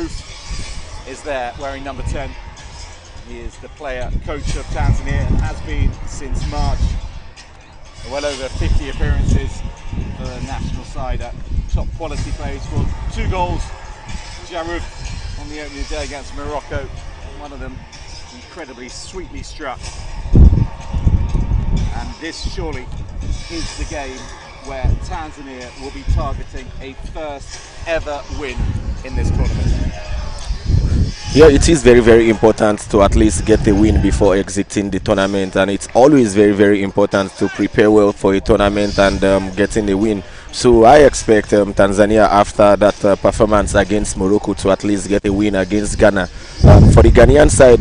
Maruf is there wearing number 10. He is the coach of Tanzania and has been since March. Well over 50 appearances for the national side. Top quality player. He scored 2 goals. Maruf on the opening day against Morocco. One of them incredibly sweetly struck. And this surely is the game where Tanzania will be targeting a first ever win in this tournament. Yeah, it is very, very important to at least get the win before exiting the tournament, and it's always very, very important to prepare well for a tournament and getting the win. So I expect Tanzania, after that performance against Morocco, to at least get a win against Ghana. For the Ghanaian side,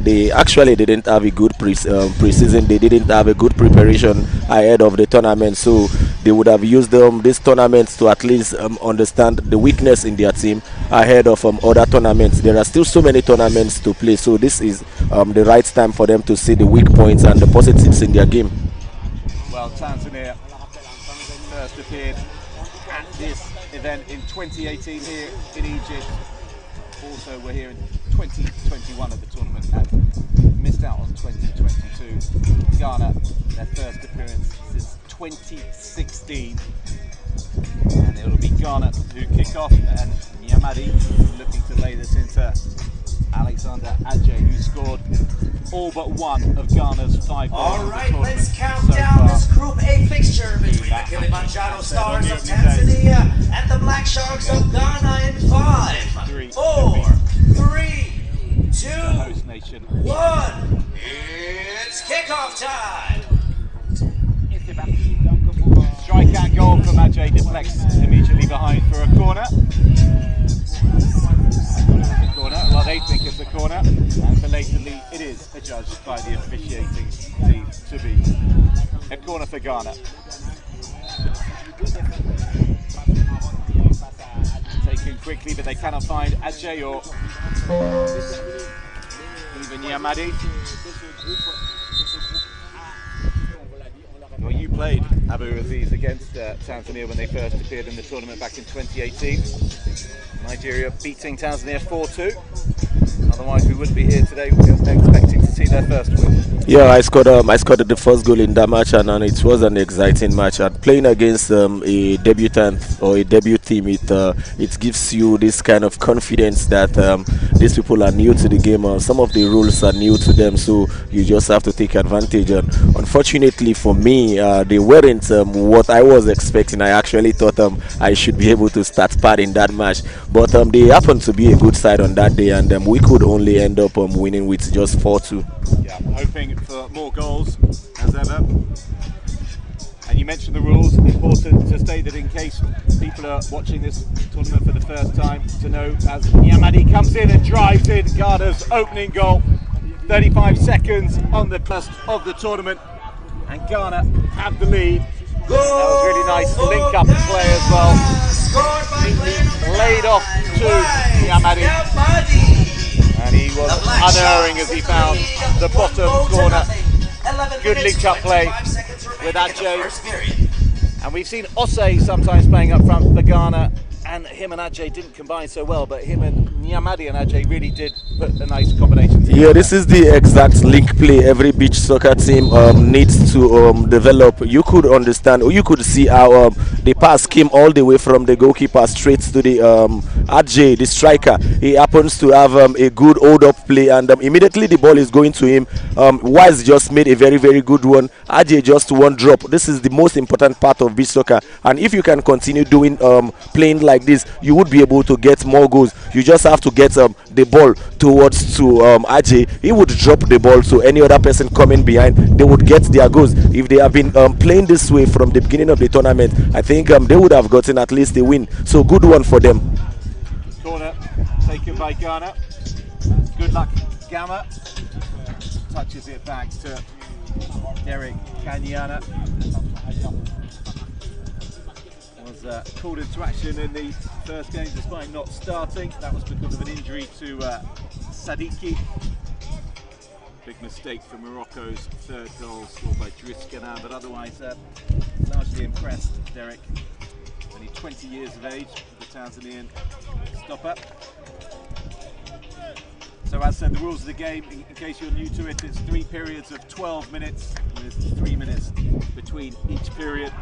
they actually didn't have a good pre-season. They didn't have a good preparation ahead of the tournament, so they would have used this tournament to at least understand the weakness in their team ahead of other tournaments. There are still so many tournaments to play, so this is the right time for them to see the weak points and the positives in their game. Well, Tanzania first appeared at this event in 2018 here in Egypt. Also, we're here in 2021 at the tournament and missed out on 2022. Ghana, their first appearance since 2016. And it'll be Ghana who kick off, and Nyamadi looking to lay this into Alexander Adjei, who scored all but one of Ghana's 5 goals. All right, let's count down this Group A fixture between the Kilimanjaro Stars of Tanzania and the Black Sharks of Ghana in 5, 4, 3, 2, 1. It's kickoff time. Strikeout goal from Adjei, deflects immediately behind for a corner. Well, they think it's a corner, and belatedly it is adjudged by the officiating team to be a corner for Ghana. Taken quickly, but they cannot find Adjei or even Nyamadi. Well, you played Abu Aziz against Tanzania when they first appeared in the tournament back in 2018. Nigeria beating Tanzania 4-2. Otherwise, we wouldn't be here today. We were expecting to see their first win. Yeah, I scored the first goal in that match, and it was an exciting match. And playing against a debutant or a debut team, it gives you this kind of confidence that these people are new to the game. Some of the rules are new to them, so you just have to take advantage. And unfortunately for me, they weren't what I was expecting. I actually thought I should be able to start part in that match, but they happened to be a good side on that day, and we could only end up winning with just 4-2. Yeah, hoping for more goals as ever. And you mentioned the rules. Important to state that in case people are watching this tournament for the first time, to know as Nyamadi comes in and drives in Ghana's opening goal. 35 seconds on the first of the tournament, and Ghana have the lead. That was really nice link up play as well. Laid off to Nyamadi. And he was unerring as he found the bottom corner. Good link-up play with Adjei. And we've seen Osei sometimes playing up front for Ghana, and him and Adjei didn't combine so well, but him and Nyamadi and Adjei really did put a nice combination together. Yeah, this is the exact link play every beach soccer team needs to develop. You could understand, or you could see how the pass came all the way from the goalkeeper straight to the Adjei, the striker. He happens to have a good hold-up play, and immediately the ball is going to him. Wise just made a very, very good one. Adjei just one drop. This is the most important part of beach soccer, and if you can continue doing playing like this, you would be able to get more goals. You just have to get the ball towards to Adjei. He would drop the ball, so any other person coming behind, they would get their goals. If they have been playing this way from the beginning of the tournament, I think they would have gotten at least a win. So good one for them. Corner taken by Ghana. Good luck, Gamma. Touches it back to Derek Kanyana. Was called into action in the first game despite not starting. That was because of an injury to Sadiki. Big mistake for Morocco's third goal scored by Driss Ghanem, but otherwise largely impressed Derek. Only 20 years of age, the Tanzanian stopper. So as said, the rules of the game, in case you're new to it, it's 3 periods of 12 minutes with 3 minutes between each period.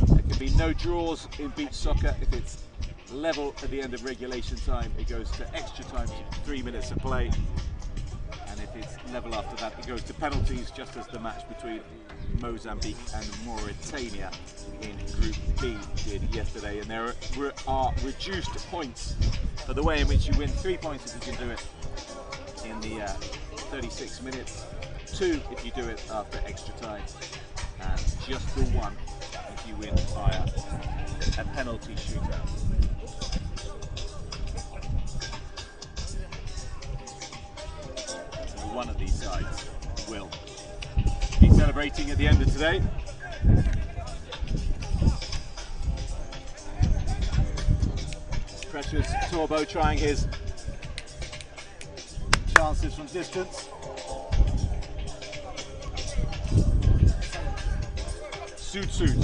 There can be no draws in beach soccer. If it's level at the end of regulation time, it goes to extra time, 3 minutes of play. And if it's level after that, it goes to penalties, just as the match between Mozambique and Mauritania in Group B did yesterday. And there are reduced points for the way in which you win. 3 points if you can do it in the 36 minutes, 2 if you do it after extra time, and just the 1 if you win via a penalty shootout. So one of these sides will be celebrating at the end of today. Precious Torbo trying his chances from distance. Suit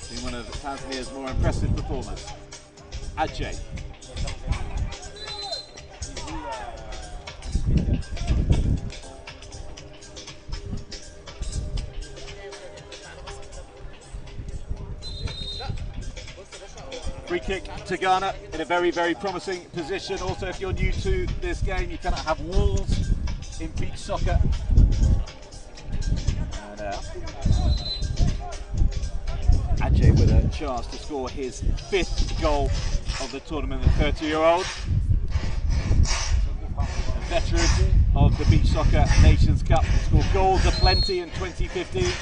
being one of Tanzania's more impressive performers. Ajay. Free kick to Ghana in a very, very promising position. Also, if you're new to this game, you cannot have walls in beach soccer. And Ajay with a chance to score his 5th goal of the tournament, the 30-year-old. A veteran of the Beach Soccer Nations Cup, scored goals aplenty in 2015.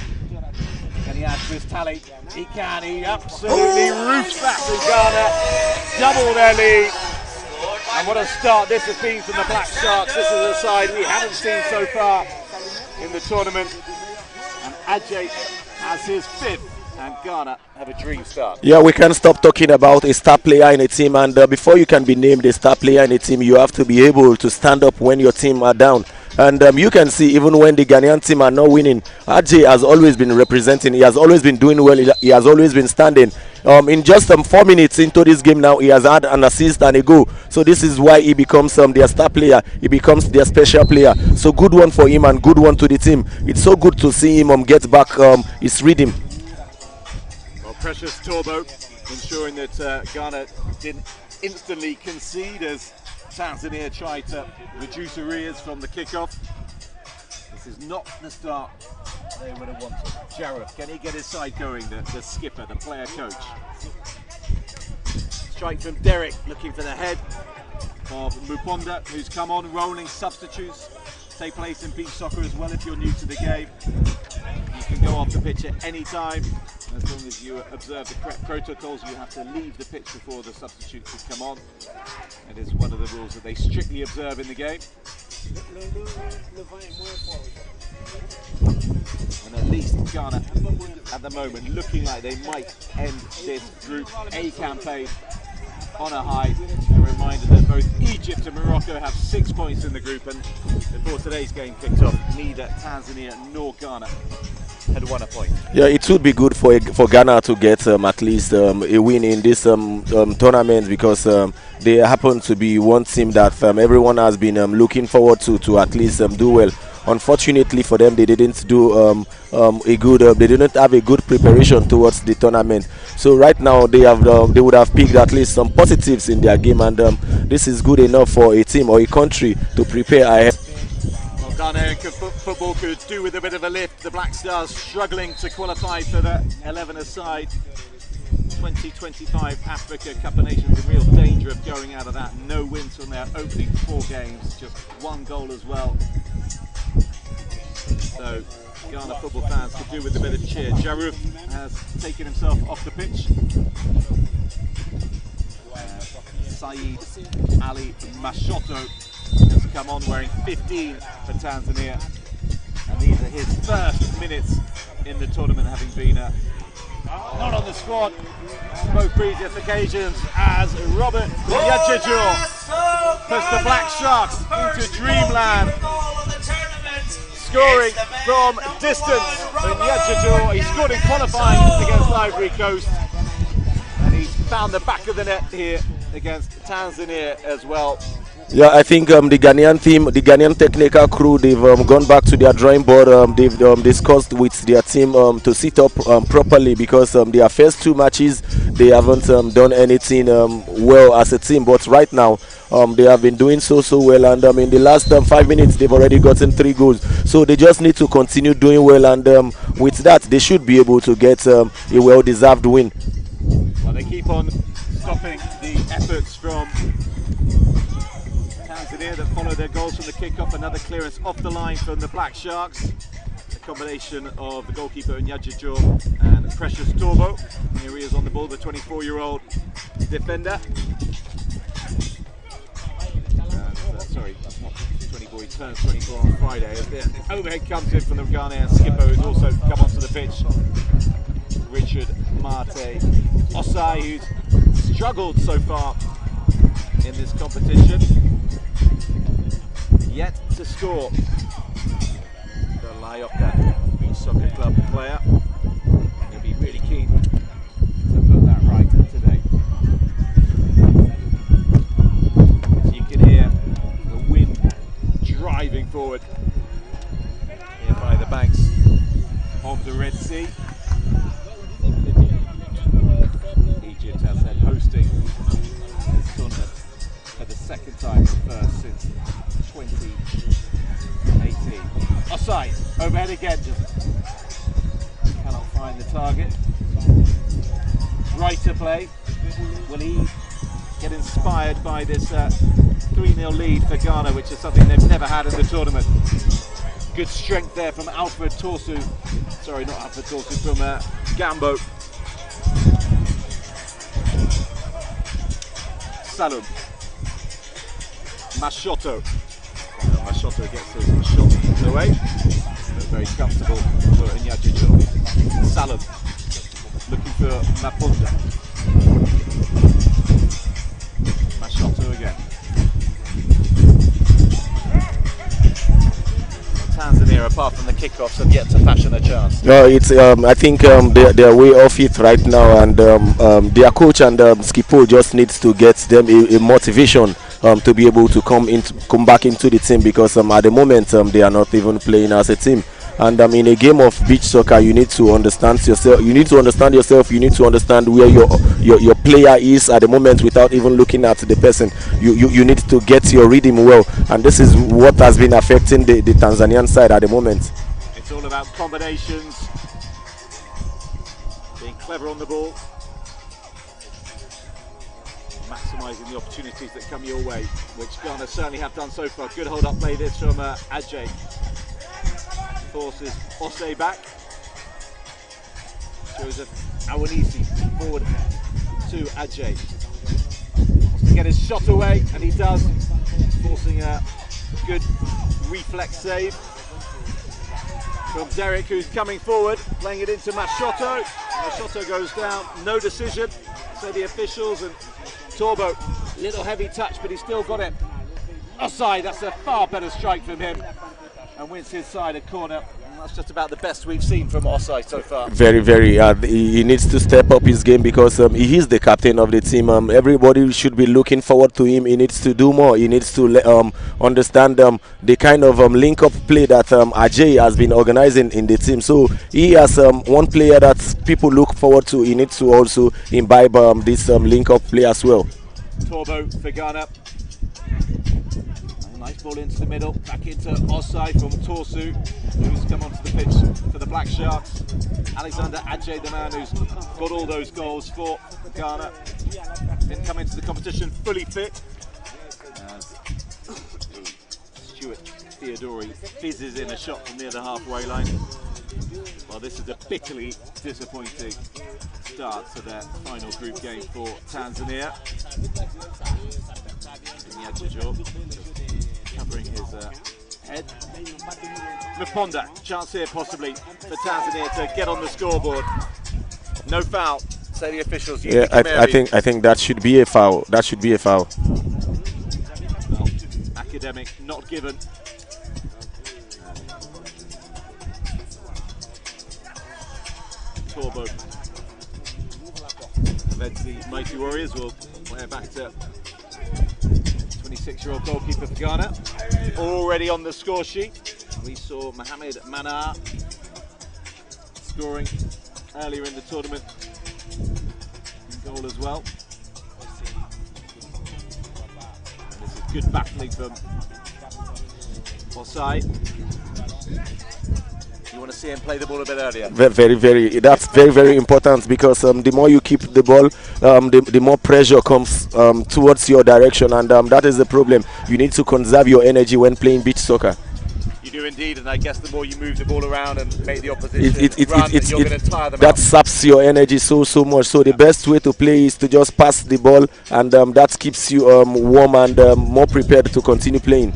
Can he add to his tally? He can, he absolutely roofs that to Ghana. Double their lead. And what a start this has been from the Black Sharks. This is a side we haven't seen so far in the tournament. And Ajay has his 5th. And Ghana have a dream start. Yeah, we can't stop talking about a star player in a team. And before you can be named a star player in a team, you have to be able to stand up when your team are down. And you can see even when the Ghanaian team are not winning, Ajay has always been representing. He has always been doing well. He has always been standing. In just 4 minutes into this game now, he has had an assist and a goal. So this is why he becomes their star player. He becomes their special player. So good one for him and good one to the team. It's so good to see him get back his rhythm. Well, Precious Torbo ensuring that Ghana didn't instantly concede as Tanzania tried to reduce arrears from the kickoff. This is not the start they would have wanted. Jarrett, can he get his side going, the skipper, the player coach? Strike from Derek, looking for the head of Muponda, who's come on. Rolling substitutes take place in beach soccer as well if you're new to the game. You can go off the pitch at any time. As long as you observe the correct protocols, you have to leave the pitch before the substitutes have come on. It is one of the rules that they strictly observe in the game. And at least Ghana, at the moment, looking like they might end this Group A campaign on a high. A reminder that both Egypt and Morocco have 6 points in the group, and before today's game kicked off, neither Tanzania nor Ghana had won a point. Yeah, it would be good for Ghana to get at least a win in this tournament, because they happen to be one team that everyone has been looking forward to at least do well. Unfortunately for them, they didn't do they didn't have a good preparation towards the tournament. So right now they would have picked at least some positives in their game, and this is good enough for a team or a country to prepare ahead. Ghanaian football could do with a bit of a lift. The Black Stars struggling to qualify for the 11-a-side 2025 Africa Cup of Nations, in real danger of going out of that. No wins from their opening 4 games, just 1 goal as well. So Ghana football fans could do with a bit of cheer. Jaruf has taken himself off the pitch. Saeed Ali Mashoto has come on wearing 15 for Tanzania, and these are his first minutes in the tournament, having been not on the squad on both previous occasions, as Robert Yajajor puts the Black Sharks into dreamland, scoring from distance. Yajajor, he scored in qualifying against Ivory Coast, and he's found the back of the net here against Tanzania as well. Yeah, I think the Ghanaian team, the Ghanaian technical crew, they've gone back to their drawing board. They've discussed with their team to sit up properly, because their first two matches they haven't done anything well as a team. But right now they have been doing so well, and in the last 5 minutes they've already gotten 3 goals. So they just need to continue doing well, and with that they should be able to get a well-deserved win. Well, they keep on stopping the efforts from Tanzania that follow their goals from the kick-off. Another clearance off the line from the Black Sharks. A combination of the goalkeeper Nyajijo and Precious Torbo. Here he is on the ball, the 24-year-old defender. Sorry, that's not 24, he turns 24 on Friday. As the overhead comes in from the Ghanaian skipper, who's also come onto the pitch. Richard Mate Osai, who's struggled so far in this competition. Yet to score. The Layoka Beach Soccer Club player. He'll be really keen to put that right today. As you can hear the wind driving forward here by the banks of the Red Sea. Egypt, as said, hosting this tournament for the second time, first since 2018. Offside, overhead again, just cannot find the target. Right to play. Will he get inspired by this 3-0 lead for Ghana, which is something they've never had in the tournament? Good strength there from Alfred Torsu. Sorry, not Alfred Torsu, from Gambo. Salum. Mashoto. Mashoto gets his shot away. Very comfortable for Nyajijo. Salum looking for Maponda. Mashoto again. Tanzania, apart from the kickoffs, have yet to fashion a chance. No, it's I think they're way off it right now, and their coach and Skipo just needs to get them a motivation to be able to come back into the team, because at the moment they are not even playing as a team. And in a game of beach soccer, you need to understand yourself. You need to understand yourself. You need to understand where your player is at the moment without even looking at the person. You need to get your rhythm well, and this is what has been affecting the Tanzanian side at the moment. It's all about combinations, being clever on the ball, maximising the opportunities that come your way, which Ghana certainly have done so far. Good hold-up play this from Ajay. Forces Osei back. Joseph Awanisi forward to Ajay. Wants to get his shot away, and he does, forcing a good reflex save from Derek, who's coming forward, playing it into Mashoto. Mashoto goes down, no decision, say the officials, and Torbo, little heavy touch, but he's still got it. Offside, that's a far better strike from him, and wins his side a corner. And that's just about the best we've seen from Osai so far. Very, very. He needs to step up his game, because he is the captain of the team. Everybody should be looking forward to him. He needs to do more. He needs to understand the kind of link-up play that Ajay has been organizing in the team. So he has one player that people look forward to. He needs to also imbibe this link-up play as well. Torbo for Ghana. Nice ball into the middle, back into Osai from Torsu, who's come onto the pitch for the Black Sharks. Alexander Ajay, the man who's got all those goals for Ghana. Didn't come into the competition fully fit. Stuart Theodori fizzes in a shot from near the halfway line. Well, this is a bitterly disappointing start to their final group game for Tanzania. Covering his head. Maponda, chance here possibly for Tanzania to get on the scoreboard. No foul, say the officials. Yeah, I think that should be a foul. That should be a foul. Well, academic, not given. Torbo Eventually, Mighty Warriors will play it back to 26-year-old goalkeeper for Ghana. Already on the score sheet, we saw Mohamed Manar scoring earlier in the tournament. Goal as well. And this is good battling from Osai. You want to see him play the ball a bit earlier? That's very important, because the more you keep the ball, the more pressure comes towards your direction, and that is the problem. You need to conserve your energy when playing beach soccer. You do indeed, and I guess the more you move the ball around and make the opposition run, you're going to tire them out. That saps your energy so much. So the best way to play is to just pass the ball, and that keeps you warm and more prepared to continue playing.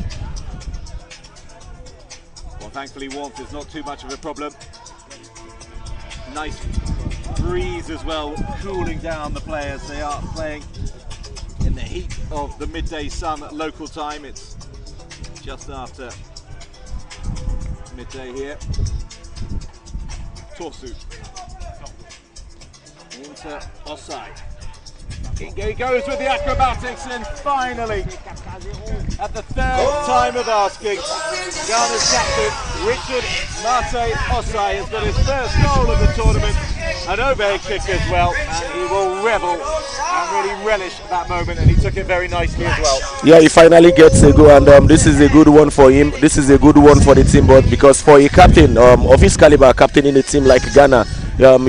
Thankfully, warmth is not too much of a problem. Nice breeze as well, cooling down the players. They are playing in the heat of the midday sun at local time. It's just after midday here. Torsu into Osai. He goes with the acrobatics, and finally, at the third time of asking, Ghana's captain, Richard Mate Osai, has got his first goal of the tournament, an Obe kick as well, and he will revel and really relish that moment, and he took it very nicely as well. Yeah, he finally gets a goal, and this is a good one for him. This is a good one for the team, but because for a captain of his caliber, captain in a team like Ghana,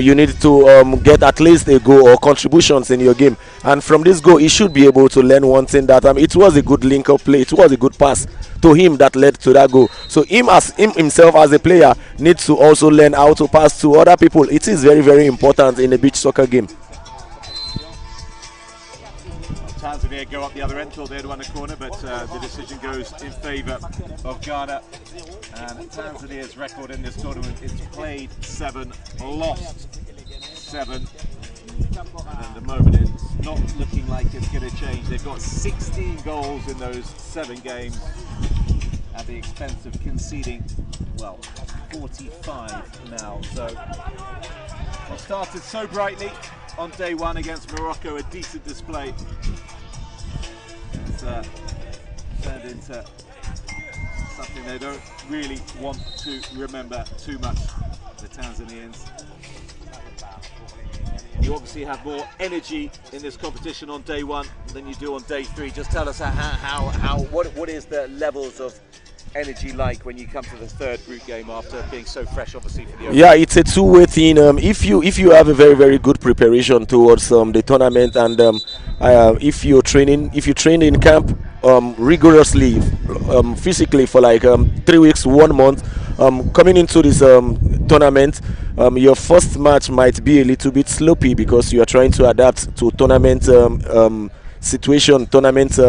you need to get at least a goal or contributions in your game. And from this goal, he should be able to learn one thing, that it was a good link-up play. It was a good pass to him that led to that goal. So himself as a player needs to also learn how to pass to other people. It is very important in a beach soccer game. Tanzania go up the other end, thought they'd won the corner, but the decision goes in favour of Ghana. And Tanzania's record in this tournament is played 7, lost 7. And at the moment it's not looking like it's going to change. They've got 16 goals in those 7 games at the expense of conceding, well, 45 now. So they started so brightly on day 1 against Morocco, a decent display. It's turned into something they don't really want to remember too much, the Tanzanians. You obviously have more energy in this competition on day 1 than you do on day 3. Just tell us what is the levels of energy like when you come to the third group game after being so fresh, obviously, for the opening? Yeah, it's a two-way thing. If you have a very good preparation towards the tournament, and if you train in camp rigorously, physically for like 3 weeks, 1 month, coming into this tournament, your first match might be a little bit sloppy because you are trying to adapt to tournament situation, tournament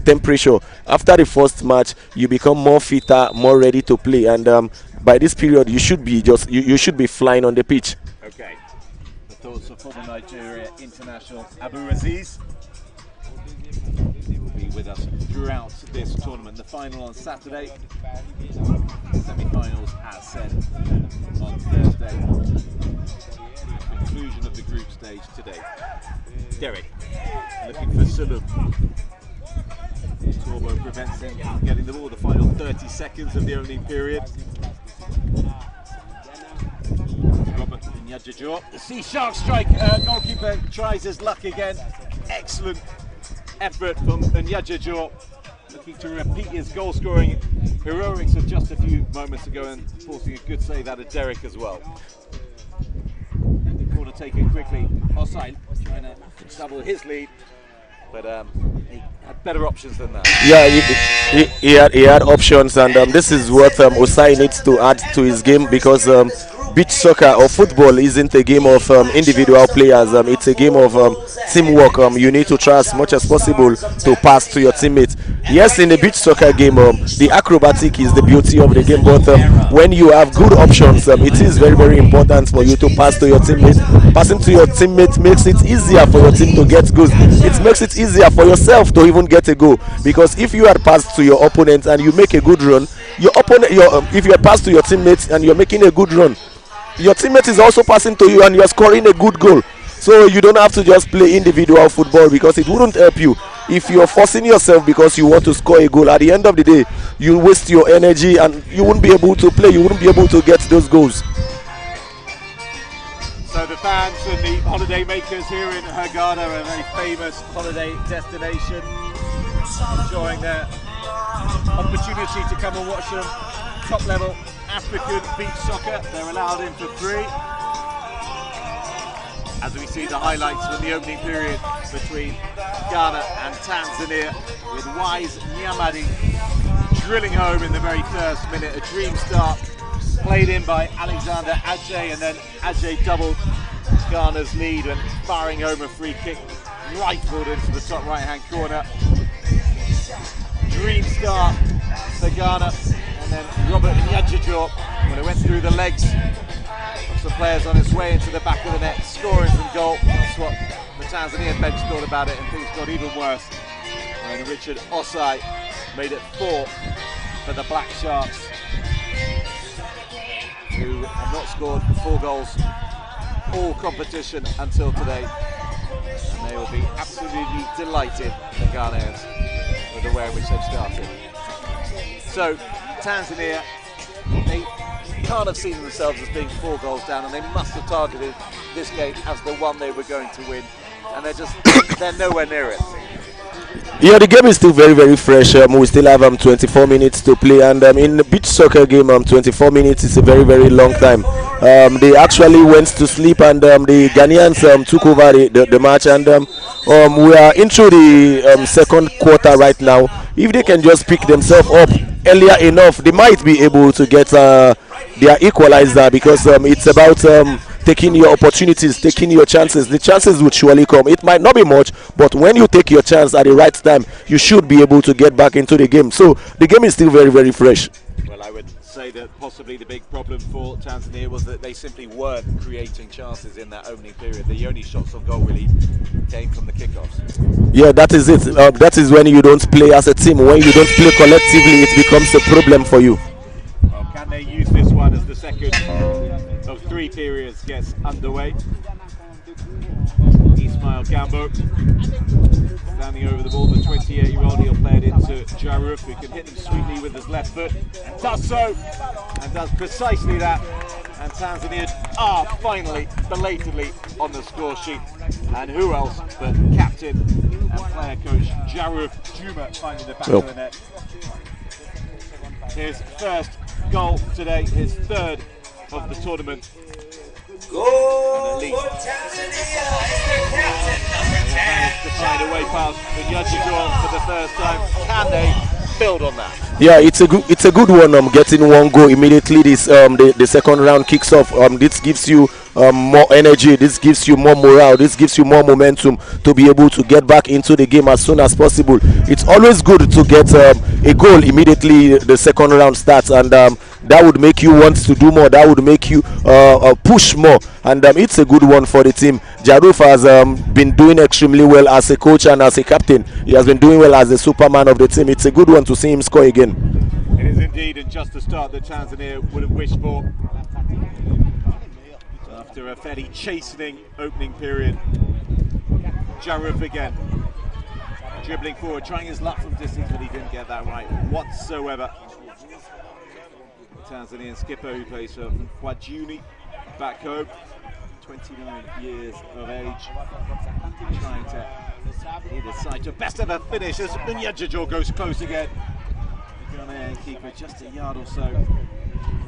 temperature. After the first match, you become more fitter, more ready to play, and by this period, you should be you should be flying on the pitch. Okay. The thoughts of former Nigeria international Abu Aziz will be with us throughout this tournament. The final on Saturday, semi-finals as said on Thursday. Conclusion of the group stage today. Derek looking for Sulum. Torbo prevents him from getting the ball. The final 30 seconds of the opening period. Robert Nyajajo. The Sea Shark strike. Goalkeeper tries his luck again. Excellent effort from Nyajajo, looking to repeat his goal scoring heroics of just a few moments ago, and forcing a good save out of Derek as well. The corner taken quickly. Osai trying to double his lead, but he had better options than that. Yeah, he had options, and this is what Osai needs to add to his game, because beach soccer or football isn't a game of individual players. It's a game of teamwork. You need to try as much as possible to pass to your teammates. Yes, in the beach soccer game, the acrobatic is the beauty of the game, but when you have good options, it is very important for you to pass to your teammates. Passing to your teammates makes it easier for your team to get goals. It makes it easier for yourself to even get a goal, because if you had passed to your opponent and you make a good run, your opponent, if you had passed to your teammates and you're making a good run, your teammate is also passing to you and you're scoring a good goal. So you don't have to just play individual football, because it wouldn't help you if you're forcing yourself because you want to score a goal. At the end of the day, you waste your energy and you won't be able to play. You wouldn't be able to get those goals. So the fans and the holiday makers here in Hurghada, a very famous holiday destination, enjoying their opportunity to come and watch some top level African beach soccer. They're allowed in for free. As we see the highlights from the opening period between Ghana and Tanzania, with Wise Nyamadi drilling home in the very first minute. A dream start played in by Alexander Ajay, and then Ajay doubled Ghana's lead and firing home a free kick rifled into the top right hand corner. Dream start for Ghana, and then Robert Nyajijo, when it went through the legs of some players on its way into the back of the net, scoring some goal. That's what the Tanzanian bench thought about it, and things got even worse when Richard Osai made it 4 for the Black Sharks, who have not scored 4 goals all competition until today, and they will be absolutely delighted, the Ghanaians, with the way in which they've started. So Tanzania, they can't have seen themselves as being 4 goals down, and they must have targeted this game as the one they were going to win, and they're nowhere near it. Yeah, the game is still very, very fresh. We still have 24 minutes to play, and in the beach soccer game, 24 minutes is a very, very long time. They actually went to sleep, and the Ghanaians took over the match, and we are into the second quarter right now. If they can just pick themselves up earlier enough, they might be able to get their equalizer, because it's about taking your opportunities, taking your chances. The chances would surely come. It might not be much, but when you take your chance at the right time, you should be able to get back into the game. So the game is still very, very fresh. Well, I would say that possibly the big problem for Tanzania was that they simply weren't creating chances in that opening period. The only shots on goal really came from the kickoffs. Yeah, that is it. That is when you don't play as a team. When you don't play collectively, it becomes a problem for you. Well, can they use this one as the second of 3 periods gets underway? Ismail Gambo standing over the ball, the 28-year-old. He'll play it into Jaruf, who can hit him sweetly with his left foot, and does so, and does precisely that. And Tanzania are finally, belatedly, on the score sheet. And who else but captain and player coach Jaruf Juma finding the back of the net. His first goal today, his 3rd of the tournament. Goal for Tanzania, it's their captain, number 10. To find a way past the Nyajijo for the first time. Can they build on that? Yeah, it's a good one. Getting 1 goal immediately. This the second round kicks off. This gives you more energy. This gives you more morale. This gives you more momentum to be able to get back into the game as soon as possible. It's always good to get a goal immediately the second round starts, and that would make you want to do more. That would make you push more, and it's a good one for the team. Jaruf has been doing extremely well as a coach and as a captain. He has been doing well as the Superman of the team. It's a good one to see him score again. It is indeed, and just the start that Tanzania would have wished for. After a fairly chastening opening period, Jaruf again dribbling forward, trying his luck from distance, but he didn't get that right whatsoever. The Tanzanian skipper, who plays for Wajuni back home, 29 years of age, trying to hit a sight of best ever finish as Nyajijo goes close again. The Ghanaian keeper just a yard or so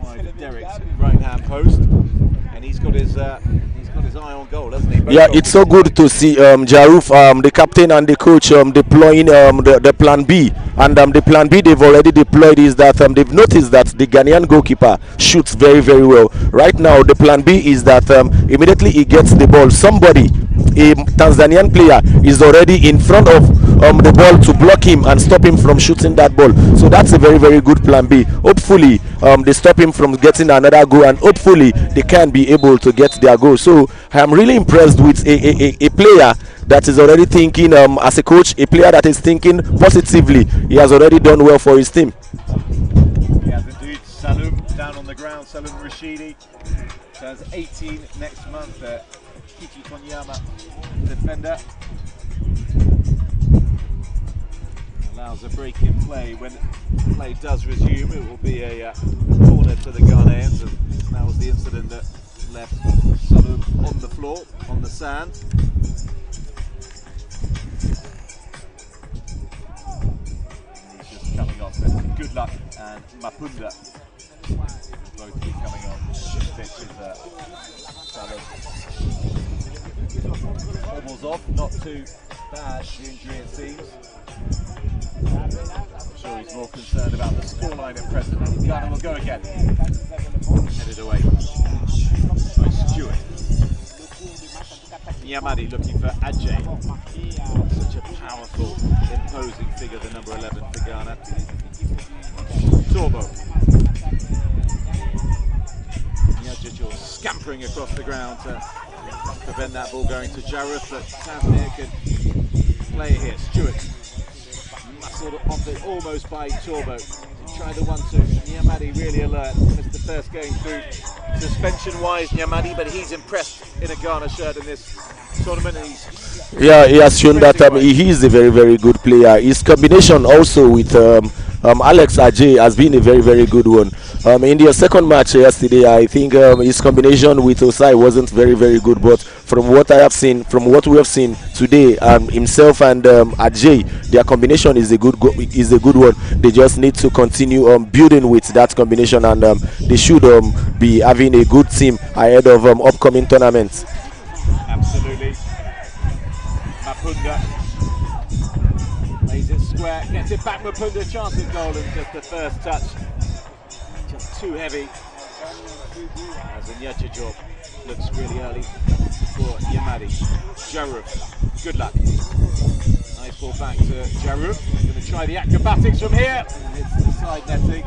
wide of Derek's right hand post, and he's got his eye on goal, hasn't he? Yeah, it's so good to see Jaruf, the captain and the coach, deploying the plan B. And the plan B they've already deployed is that they've noticed that the Ghanaian goalkeeper shoots very, very well. Right now, the plan B is that immediately he gets the ball, somebody, a Tanzanian player, is already in front of the ball to block him and stop him from shooting that ball. So that's a very, very good plan B. Hopefully, they stop him from getting another goal, and hopefully they can be able to get their goal. So I'm really impressed with a player that is already thinking, as a coach, a player that is thinking positively. He has already done well for his team. He has indeed. Salum down on the ground, Salum Rashidi turns 18 next month. Kiji Konyama, defender. Allows a break in play. When play does resume, it will be a corner to the Ghanaians, and that was the incident that left Salum on the floor, on the sand. And he's just coming off. Good luck and Mapunda both be coming on this pitch with Salum. Almost off, not too bad, the injury it seems. I'm sure he's more concerned about the scoreline at present. Ghana will go again. Headed away by Stewart. Nyamadi looking for Ajay. Such a powerful, imposing figure, the number 11 for Ghana. Torbo. Nyajajo scampering across the ground to prevent that ball going to Jareth, but Tanzania can play here. Stewart. Muscled off it almost by Torbo. Try the 1-2. Nyamadi really alert. Missed the first going through suspension-wise, Nyamadi, but he's impressed in a Ghana shirt in this tournament. And he has shown that he is a very, very good player. His combination also with Alex Ajay has been a very, very good one. In their second match yesterday, I think his combination with Osai wasn't very, very good. But from what I have seen, from what we have seen today, himself and Ajay, their combination is a good one. They just need to continue building with that combination, and they should be having a good team ahead of upcoming tournaments. Absolutely. Mapunda lays it square, gets it back. Mapunda, chance of goal, and just the first touch. Just too heavy. As a Nyajajo looks really early for Yamadi. Jaruf, good luck. Nice ball back to Jaruf. Going to try the acrobatics from here. It's the side netting.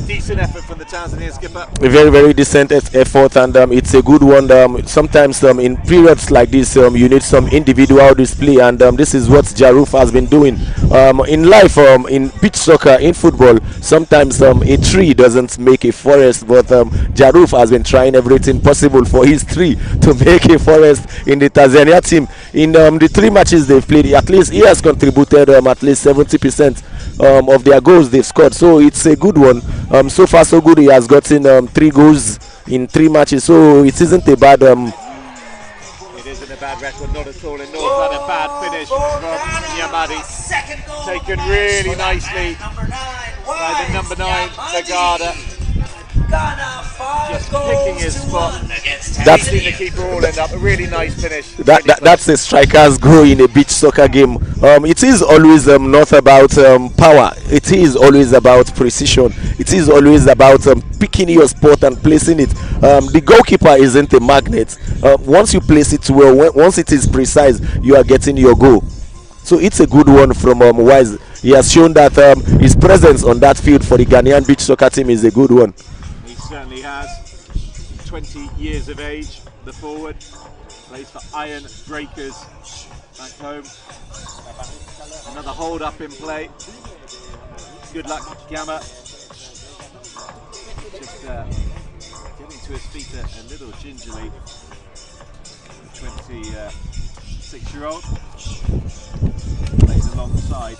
Decent effort from the Tanzanian skipper. A very, very decent effort, and it's a good one. Sometimes in periods like this, you need some individual display, and this is what Jaruf has been doing. In life, in beach soccer, in football, sometimes a tree doesn't make a forest, but Jaruf has been trying everything possible for his tree to make a forest in the Tanzania team. In the 3 matches they've played, at least he has contributed at least 70% of their goals they've scored, so it's a good one. So far so good. He has gotten 3 goals in 3 matches, so it isn't a bad it isn't a bad record, not at all, and nor is that a bad finish from Nyamadi. Taken really nicely by the number 9, Nagada. Just picking his spot. That's the keeper all end up. A really nice finish. That's a striker's goal in a beach soccer game. It is always not about power. It is always about precision. It is always about picking your spot and placing it. The goalkeeper isn't a magnet. Once you place it well, once it is precise, you are getting your goal. So it's a good one from Wise. He has shown that his presence on that field for the Ghanaian beach soccer team is a good one. He certainly has. 20 years of age, the forward. Plays for Iron Breakers back home. Another hold up in play. Good luck, Gamma. Just getting to his feet a little gingerly. 26-year-old. Plays alongside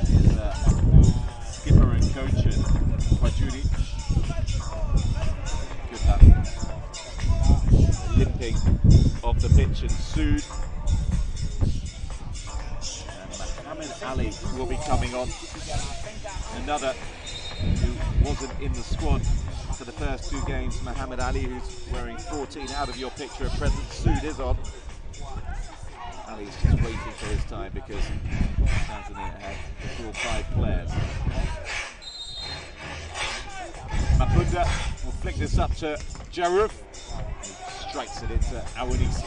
his skipper and coach at Kwajuri. Good luck. Limping off the pitch and sued. And Mohammed Ali will be coming on. Another who wasn't in the squad for the first 2 games, Mohammed Ali, who's wearing 14 out of your picture at present. Sood is on. Ali's just waiting for his time because Tanzania had the full 5 players. Mapunda will flick this up to Jaruf. Strikes it into Awanisi.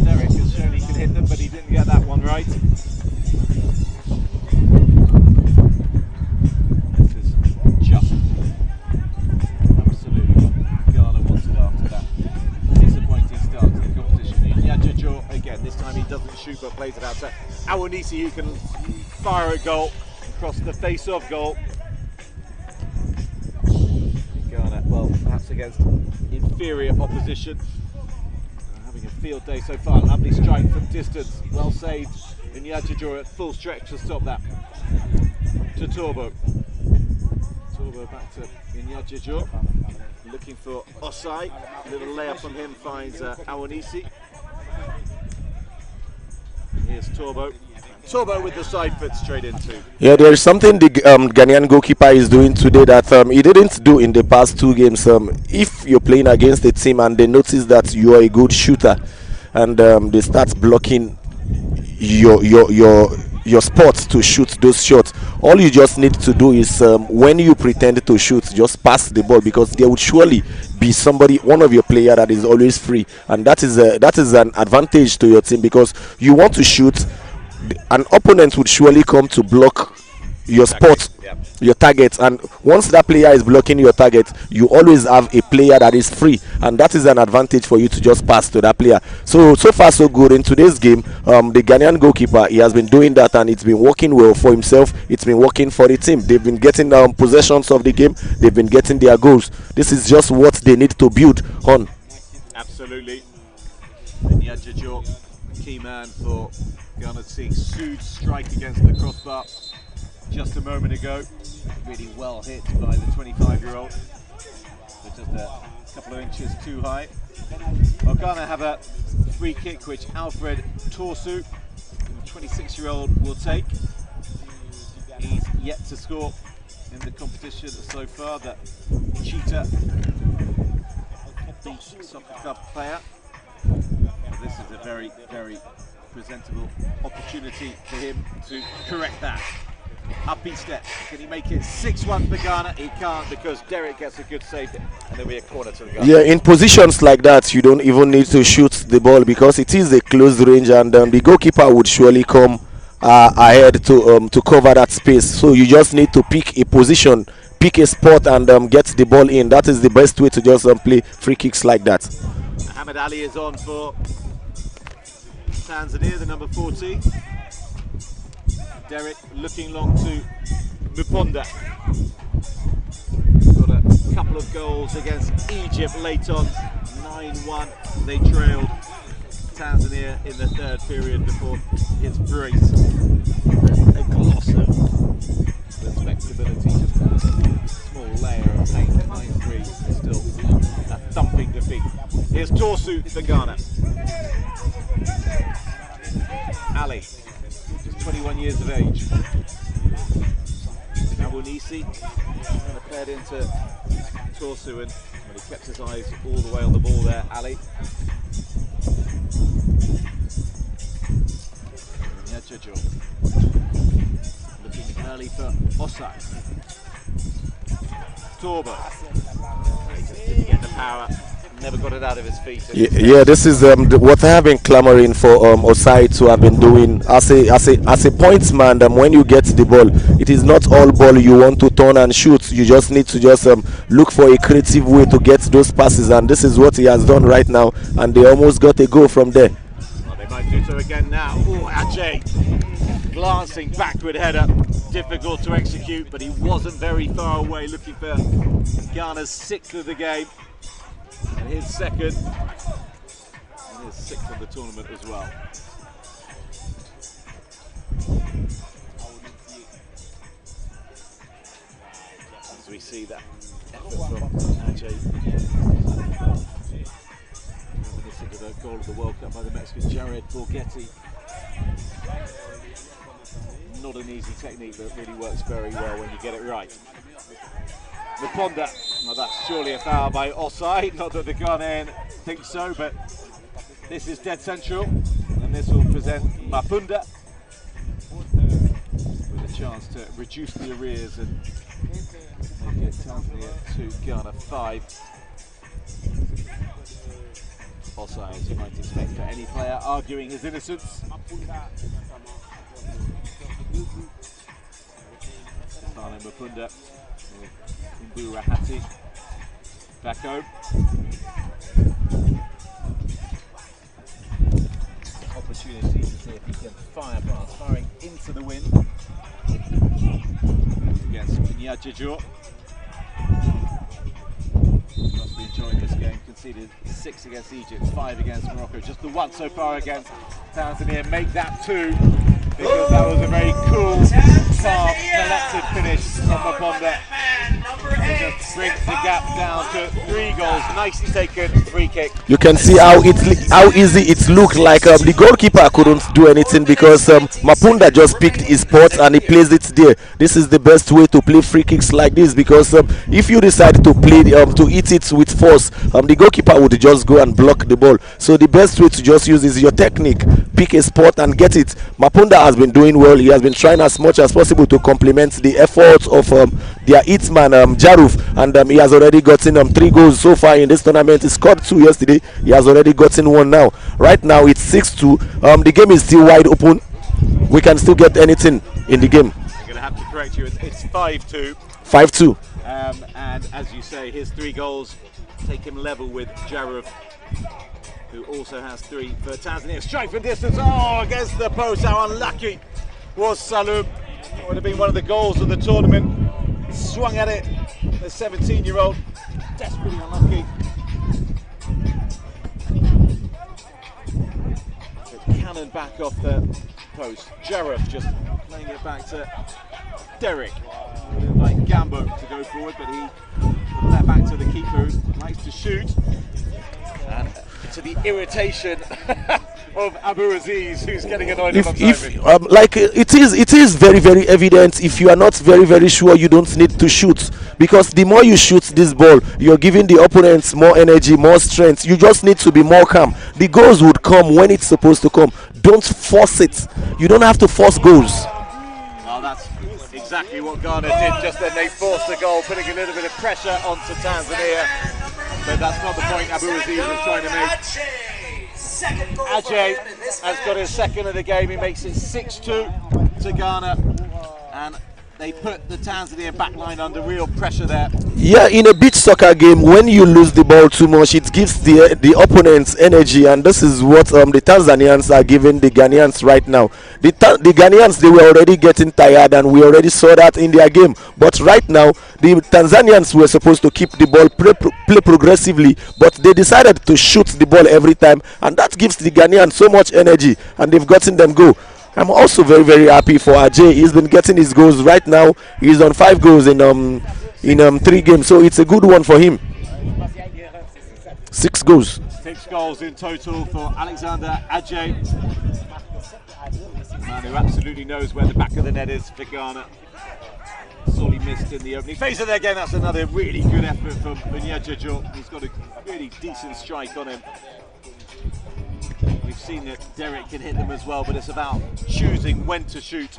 Derek has shown he can hit them, but he didn't get that one right. This is just absolutely what Ghana wanted after that disappointing start to the competition. Nyajajo again, this time he doesn't shoot but plays it out to Awanisi, who can fire a goal across the face of goal. Ghana, well, perhaps against inferior opposition. Having a field day so far. Lovely strike from distance. Well saved. Inyajijor at full stretch to stop that. To Torbo. Torbo back to Inyajijor. Looking for Osai. A little layup from him finds Awanisi. Here's Torbo. Torbo with the side foot straight into. Yeah, there is something the Ghanaian goalkeeper is doing today that he didn't do in the past 2 games. If you're playing against a team and they notice that you are a good shooter, and they start blocking your spots to shoot those shots, all you just need to do is when you pretend to shoot, just pass the ball, because there would surely be somebody, one of your player, that is always free, and that is an advantage to your team, because you want to shoot. An opponent would surely come to block your spot, your target, and once that player is blocking your target, you always have a player that is free, and that is an advantage for you to just pass to that player. So far so good in today's game. The Ghanaian goalkeeper, he has been doing that, and it's been working well for himself. It's been working for the team. They've been getting possessions of the game. They've been getting their goals. This is just what they need to build on. Absolutely. Inyajijor, key man for Ghana, seeing Sood strike against the crossbar just a moment ago. Really well hit by the 25-year-old. But just a couple of inches too high. Well, Ghana have a free kick which Alfred Torsu, the 26-year-old, will take. He's yet to score in the competition so far. That Cheetah, the soccer club player. Well, this is a very, very presentable opportunity for him to correct that. Up he steps. Can he make it 6-1 for Ghana? He can't, because Derek gets a good save, and there'll be a corner to the Ghana. Yeah, in positions like that, you don't even need to shoot the ball, because it is a closed range, and the goalkeeper would surely come ahead to cover that space. So you just need to pick a position, pick a spot, and get the ball in. That is the best way to just play free kicks like that. Muhammad Ali is on for Tanzania, the number 14. Derek looking long to Muponda. Got a couple of goals against Egypt late on. 9-1. They trailed Tanzania in the third period before his brace. A gloss of respectability, just a small layer of paint. 9-3, still a thumping defeat. Here's Torsu for Ghana. Ali, just 21 years of age. Awanisi kind of paired into Torsu, and he kept his eyes all the way on the ball there, Ali. Inyajijor looking early for Osai. Torbo. He just didn't get the power. Never got it out of his feet. Yeah, this is what I have been clamoring for Osai to have been doing as a pointsman. When you get the ball, it is not all ball you want to turn and shoot. You just need to just look for a creative way to get those passes, and this is what he has done right now, and they almost got a goal from there. Well, they might do so again now. Oh, Ajay glancing backward header, difficult to execute, but he wasn't very far away, looking for Ghana's 6th of the game. And his second, and his 6th of the tournament as well. As we see that effort from Ajay. Reminiscent of the goal of the World Cup by the Mexican Jared Borghetti. Not an easy technique, but really works very well when you get it right. Muponda, well, that's surely a foul by Osai. Not that the Ghanaian thinks so, but this is dead central, and this will present Mapunda with a chance to reduce the arrears and make it Tanzania 2, Ghana 5. Osai, as you might expect for any player arguing his innocence. Stefano Mapunda. Rahati back home. Opportunity to see if he can fire past, firing into the wind against Inyajijor. Must be enjoying this game. Conceded 6 against Egypt, 5 against Morocco. Just the 1 so far against Tanzania. Make that 2, because that was a very cool, calm, collected finish from Maponda. It just brings the gap down to 3 goals. Nicely taken free kick. You can see how easy it looked. Like the goalkeeper couldn't do anything because Mapunda just picked his spot and he placed it there. This is the best way to play free kicks like this, because if you decide to play to hit it with force, the goalkeeper would just go and block the ball. So the best way to just use is your technique. Pick a spot and get it. Mapunda has been doing well. He has been trying as much as possible to complement the efforts of their hitman Jaruf, and he has already gotten 3 goals so far in this tournament. He scored 2 yesterday. He has already gotten 1 now. Right now it's 6-2. The game is still wide open. We can still get anything in the game. I'm going to have to correct you. It's 5-2. 5-2. And as you say, his 3 goals take him level with Jaruf, who also has 3 for Tanzania. Strike from distance. Oh, against the post. How unlucky was Salum. It would have been one of the goals of the tournament. Swung at it. The 17-year-old. Desperately unlucky. Cannon back off the post. Jaruf just playing it back to Derek. Would have liked Gambo to go forward, but he put that back to the keeper who likes to shoot. And to the irritation of Abu Aziz, who's getting annoyed it is very, very evident. If you are not very, very sure, you don't need to shoot, because the more you shoot this ball, you're giving the opponents more energy, more strength. You just need to be more calm. The goals would come when it's supposed to come. Don't force it. You don't have to force goals. Well, that's exactly what Ghana did just then. They forced the goal, putting a little bit of pressure onto Tanzania. But that's not the point Abu Aziz was trying to make. Ajay has got his 2nd of the game. He makes it 6-2 to Ghana. And they put the Tanzania backline under real pressure there. Yeah, in a beach soccer game, when you lose the ball too much, it gives the opponents energy, and this is what the Tanzanians are giving the Ghanaians right now. The Ghanaians, they were already getting tired, and we already saw that in their game. But right now, the Tanzanians were supposed to keep the ball, play progressively, but they decided to shoot the ball every time, and that gives the Ghanaians so much energy, and they've gotten them go. I'm also very, very happy for Ajay. He's been getting his goals right now. He's on 5 goals in 3 games, so it's a good one for him. 6 goals. 6 goals in total for Alexander Ajay. Man who absolutely knows where the back of the net is for Ghana. Sorely missed in the opening phase of their game. That's another really good effort from Bunyajajo. He's got a really decent strike on him. We've seen that Derek can hit them as well, but it's about choosing when to shoot.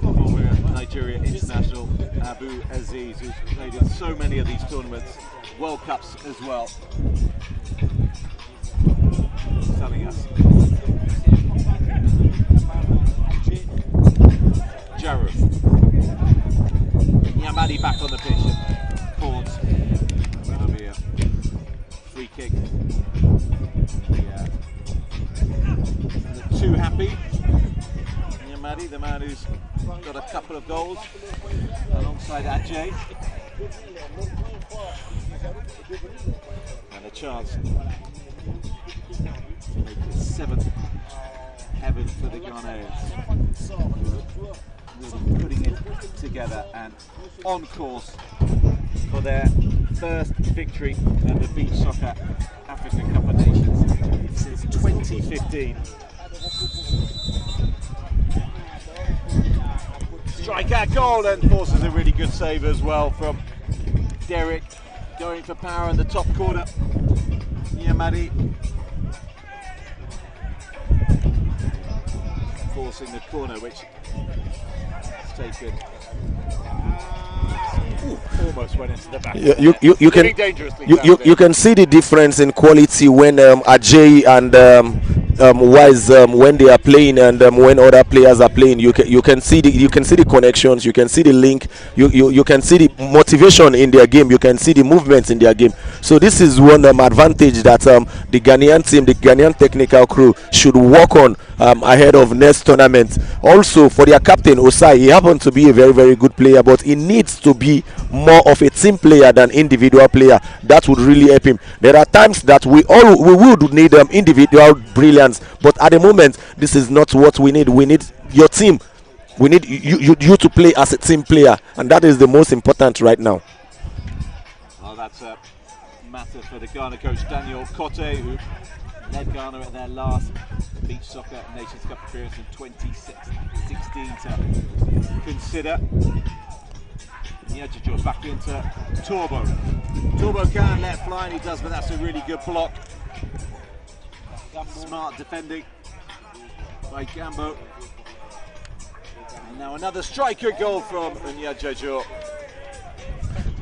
Former Nigeria international Abu Aziz, who's played in so many of these tournaments, World Cups as well. Telling us. Jaruf. Yamadi back on the pitch. Forwards. That'll be a free kick. Too happy. Yamadi, the man who's got a couple of goals alongside Ajay. And a chance to make it 7th heaven for the Ghanaians. Really putting it together and on course for their first victory at the Beach Soccer African Cup of Nations since 2015. Strikeout goal, and forces a really good save as well from Derek, going for power in the top corner. Yamadi forcing the corner, which is taken. Ooh, almost went into the back. You can see the difference in quality when Ajay and Wise when they are playing and when other players are playing. You can see the connections, you can see the link, you can see the motivation in their game, you can see the movements in their game. So this is one advantage that the Ghanaian team, the Ghanaian technical crew, should work on ahead of next tournament. Also, for their captain Osai, he happened to be a very, very good player, but he needs to be more of a team player than individual player. That would really help him. There are times that we would need individual brilliance, but at the moment, this is not what we need. We need your team. We need you to play as a team player, and that is the most important right now. Well, that's a matter for the Ghana coach Daniel Kote, who led Ghana at their last beach soccer Nations Cup appearance in 2016 to consider. Nyajijo back into Turbo. Turbo can let fly, and he does, but that's a really good block. Smart defending by Gambo. And now another striker goal from Nyajijo.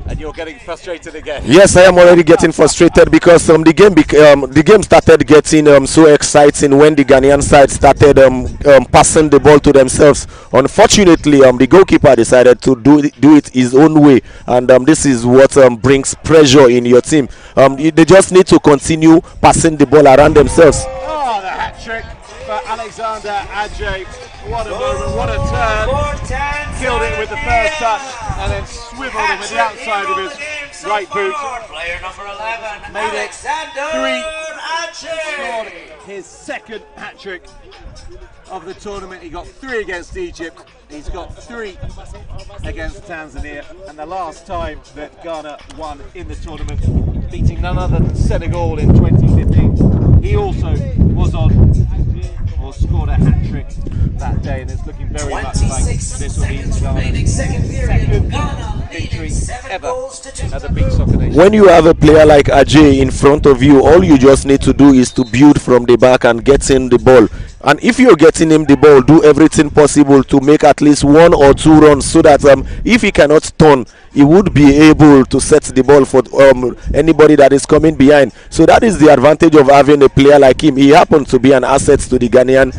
And you're getting frustrated again. Yes, I am already getting frustrated because the game started getting so exciting when the Ghanaian side started passing the ball to themselves. Unfortunately, the goalkeeper decided to do it his own way, and this is what brings pressure in your team. They just need to continue passing the ball around themselves. Oh, the hat trick for Alexander Ajay. What a moment, what a turn. Killed it with the first touch and then swiveled him with the outside of his right boot. Player number 11, Made it Alexander 3. Scored his second hat trick of the tournament. He got 3 against Egypt. He's got 3 against Tanzania. And the last time that Ghana won in the tournament, beating none other than Senegal in 2015. He also was on or scored a hat trick that day, and it's looking very much like this will be Ghana's second victory ever at the Beach Soccer Nation. When you have a player like Ajay in front of you, all you just need to do is to build from the back and get him the ball. And if you're getting him the ball, do everything possible to make at least 1 or 2 runs, so that if he cannot turn, he would be able to set the ball for anybody that is coming behind. So that is the advantage of having a player like him. He happens to be an asset to the Ghanaian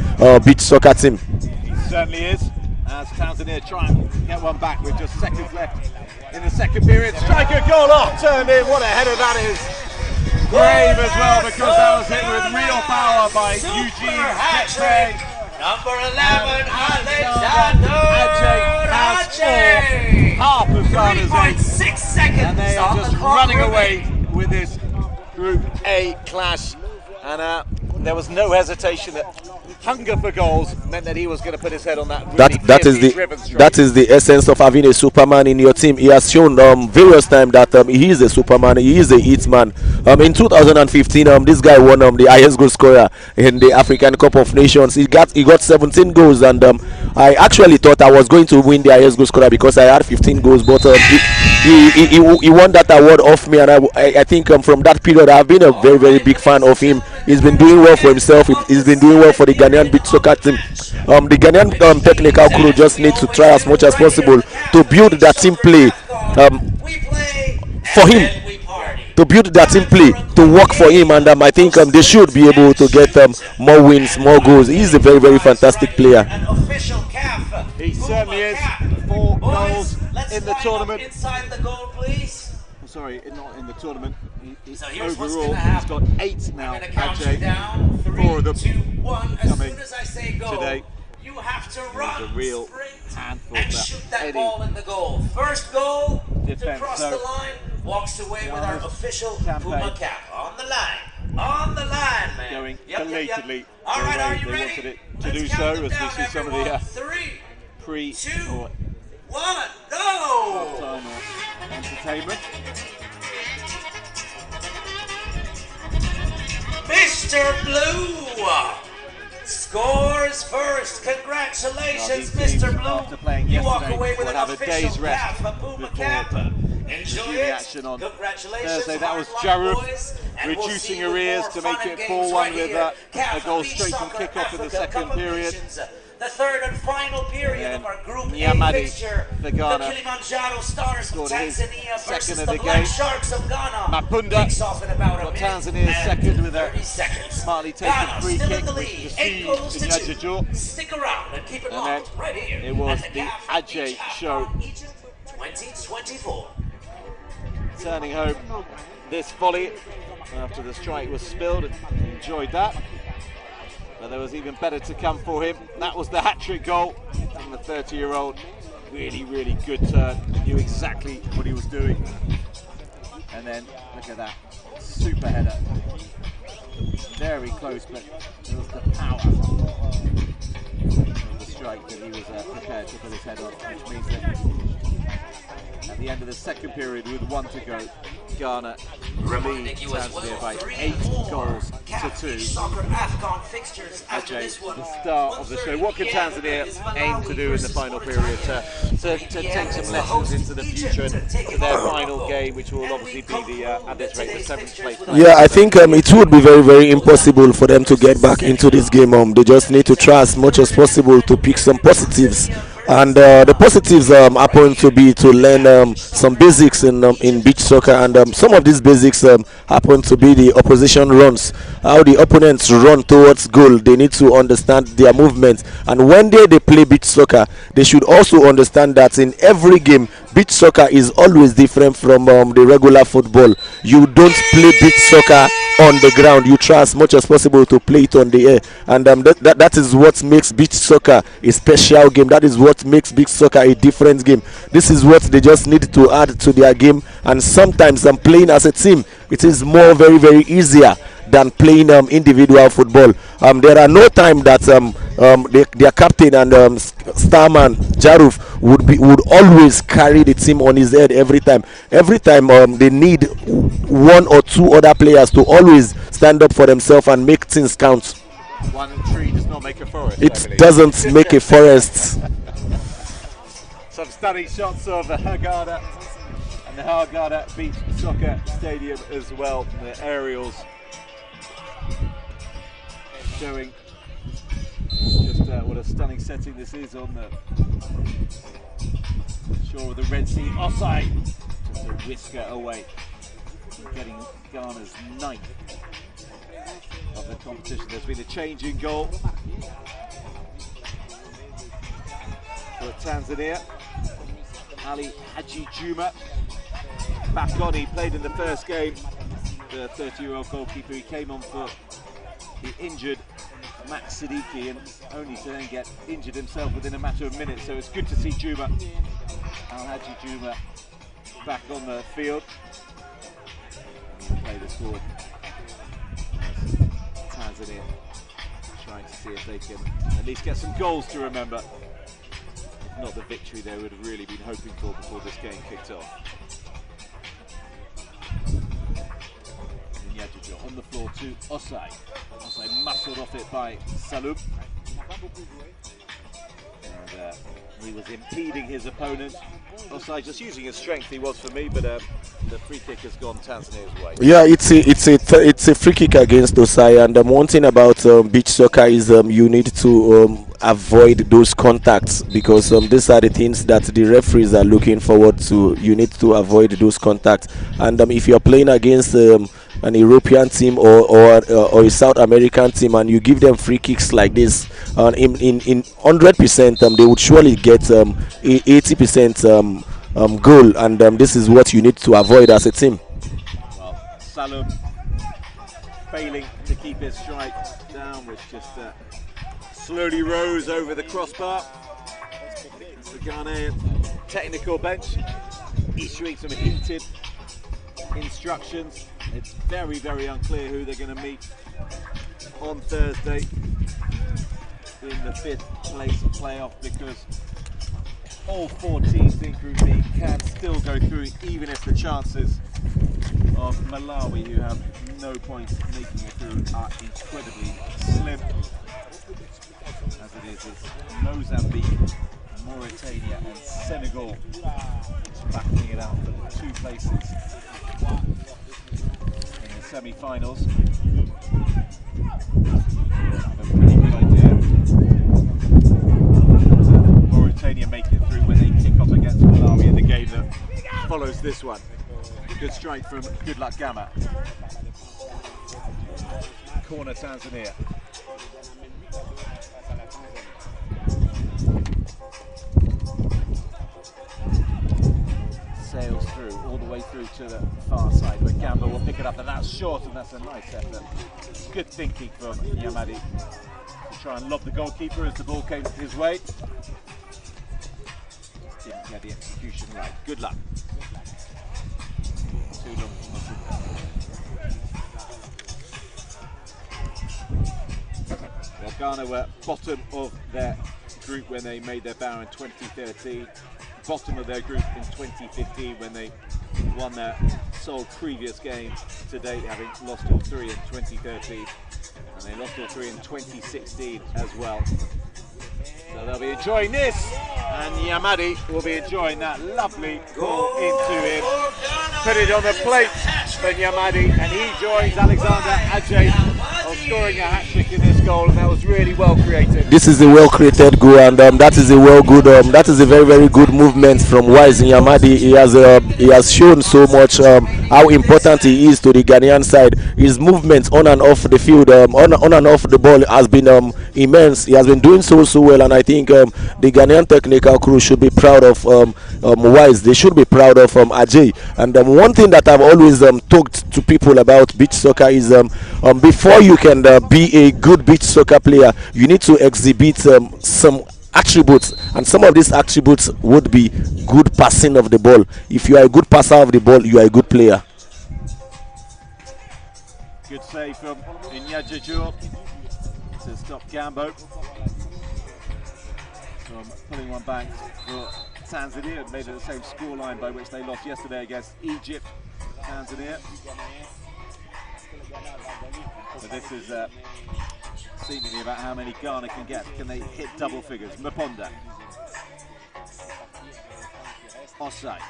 beach soccer team. He certainly is. As Tanzania try and get one back with just seconds left in the second period. Striker goal off, turned in. What a header that is. Brave as well, because that was hit with real power by Eugene Ketpe. Number 11, Alexander Ajay. Half of Ghana's 3.6 seconds. And they are just running away with this Group A clash. And there was no hesitation. That hunger for goals meant that he was going to put his head on that. Really that is the essence of having a Superman in your team. He has shown various times that he is a Superman. He is a hit man. In 2015, this guy won the highest goal scorer in the African Cup of Nations. He got 17 goals, and I actually thought I was going to win the highest goal scorer because I had 15 goals, but he won that award off me, and I think from that period I've been a very, very big fan of him. He's been doing well for himself. He's been doing well for the Ghanaian beach soccer team. The Ghanaian technical crew just need to try as much as possible to build that team play for him, to build that team play to work for him, and I think they should be able to get more wins, more goals. He's a very, very fantastic player. He certainly is. 4 goals in the tournament. Inside the goal, please. Sorry, not in the tournament. So here's overall, he's got 8 now. I'm count you Ajay, down. 3, 4 of them 2, 1. As coming soon as I say go, today. you have to run, a real sprint, handful and that shoot that Eddie ball in the goal. First goal to defense. cross So, the line, walks away with our official campaign. Puma cap on the line. On the line, man. Going Yep. belatedly All right, the are way you they ready? wanted it to Let's do count so, them as we down, see some of the everyone. 3, pre 2, or 1, go! time entertainment. Mr. Blue scores first. Congratulations, Mr. Blue. You walk away with an official cap, a Puma cap. Enjoy it. Action on Congratulations, Thursday. That was hard luck, Jarub boys. And we'll reducing see you arrears more to fun make and it games 4-1 right with here. a goal Beach straight from Soccer kick-off in the Africa second Cup of period. Nations, the third and final period of our Group A Nyamadi fixture. for The Ghana Kilimanjaro Stars of scored his Tanzania versus second of the the Black game. Sharks of Ghana. Mapunda Kicks off in about a got minute Tanzania's and second with a 30 seconds. smartly taken Ghana free still kick, in the which lead, was 8 goals to received 2. in Nyajijo. Stick around and keep it And locked then right here. it was at the CAF Ajay Beach show. AFCON Egypt 2024. Turning home this volley after the strike was spilled, and he enjoyed that. But there was even better to come for him. That was the hat-trick goal from the 30-year-old. Really, really good turn. Knew exactly what he was doing. And then, look at that. Super header. Very close, but it was the power of the strike that he was prepared to put his head on, which means that at the end of the second period, with 1 to go, Ghana lead Tanzania by 8 goals to 2. Soccer AFCON fixtures after Okay, this one. the start of the show. What can Tanzania aim to do in the final period to take some lessons into the future and to their final game, which will obviously be the at this rate the 7th place? Yeah, I think it would be very, very impossible for them to get back into this game. They just need to try as much as possible to pick some positives. And the positives happen to be to learn some basics in beach soccer, and some of these basics happen to be the opposition runs, how the opponents run towards goal. They need to understand their movement, and when they play beach soccer, they should also understand that in every game, beach soccer is always different from the regular football. You don't play beach soccer on the ground. You try as much as possible to play it on the air, and that is what makes beach soccer a special game. That is what makes beach soccer a different game. This is what they just need to add to their game, and sometimes playing as a team, it is more very, very easier than playing individual football. There are no time that their captain and starman Jaruf would always carry the team on his head every time. Every time they need 1 or 2 other players to always stand up for themselves and make things count. One tree does not make a forest. It doesn't make a forest. Some stunning shots of Hurghada and the Hurghada Beach Soccer Stadium as well. The aerials showing just what a stunning setting this is on the shore of the Red Sea. Offside, just a whisker away, getting Ghana's 9th of the competition. There's been a change in goal for Tanzania. Ali Haji Juma back on. He played in the first game. The 30-year-old goalkeeper, he came on for the injured Max Siddiqui, and only to then get injured himself within a matter of minutes. So it's good to see Juma, Al Haji Juma, back on the field. Play this forward. Tanzania trying to see if they can at least get some goals to remember. If not the victory they would have really been hoping for before this game kicked off. On the floor to Osai. Osai muscled off it by Salum. And he was impeding his opponent. Osai just using his strength, he was for me, but the free kick has gone Tanzania's way. Yeah, it's a free kick against Osai, and one thing about beach soccer is you need to avoid those contacts, because these are the things that the referees are looking forward to. You need to avoid those contacts, and if you're playing against an European team or a South American team, and you give them free kicks like this, in 100% they would surely get 80% goal, and this is what you need to avoid as a team. Well, Salum failing to keep his strike down, which just slowly rose over the crossbar. It's the Ghanaian technical bench issuing some heated instructions. It's very, very unclear who they're going to meet on Thursday in the 5th place playoff, because all 4 teams in Group B can still go through, even if the chances of Malawi, who have no points making it through, are incredibly slim. As it is, it's Mozambique, Mauritania and Senegal battling it out for the 2 places in the semi-finals. I have a pretty good idea. Mauritania make it through when they kick off against Malawi in the game that follows this one. Good strike from Good Luck Gama. Corner Tanzania. Sails through, all the way through to the far side, where Gamba will pick it up, and that's short, and that's a nice effort. Good thinking from Yamadi to try and lob the goalkeeper as the ball came his way. Didn't get the execution right. Good luck. Too long. Well, Ghana were bottom of their group when they made their bow in 2013. Bottom of their group in 2015 when they won their sole previous game to date, having lost all three in 2013, and they lost all three in 2016 as well. So they'll be enjoying this, and Yamadi will be enjoying that lovely ball into him. Put it on the plate for Yamadi, and he joins Alexander Adjei of scoring a hat-trick in this goal, and that was really well created. This is a well-created goal, and that is a that is a very, very good movement from Wise Yamadi. He has shown so much how important he is to the Ghanaian side. His movement on and off the field, on and off the ball, has been immense. He has been doing so well, and I think the Ghanaian technical crew should be proud of Wise. They should be proud of Adjei. And one thing that I've always talked to people about beach soccer is before you can be a good beach soccer player, you need to exhibit some attributes, and some of these attributes would be good passing of the ball. If you are a good passer of the ball, you are a good player. Good save from Inyajajur to stop Gambo from pulling one back for Tanzania. It made it the same scoreline by which they lost yesterday against Egypt. Tanzania. But this is seemingly about how many Ghana can get. Can they hit double figures? Maponda. Offside.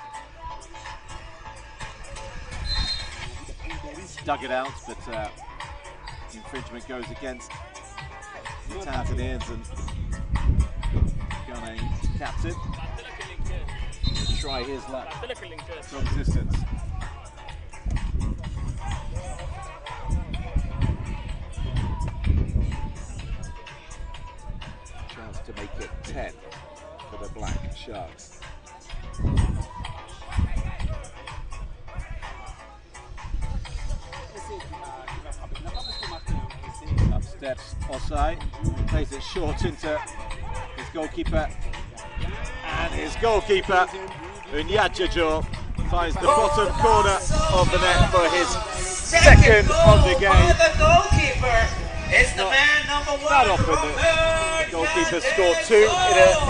Dug it out, but infringement goes against the Tanzanians, and Ghana captain will try his luck from distance. Chance to make it 10 for the Black Sharks. Up steps Osai, plays it short into his goalkeeper, and his goalkeeper Unyadjajo finds the bottom corner of the net for his second of the game. The goalkeeper is the man number one. That often the goalkeeper scored two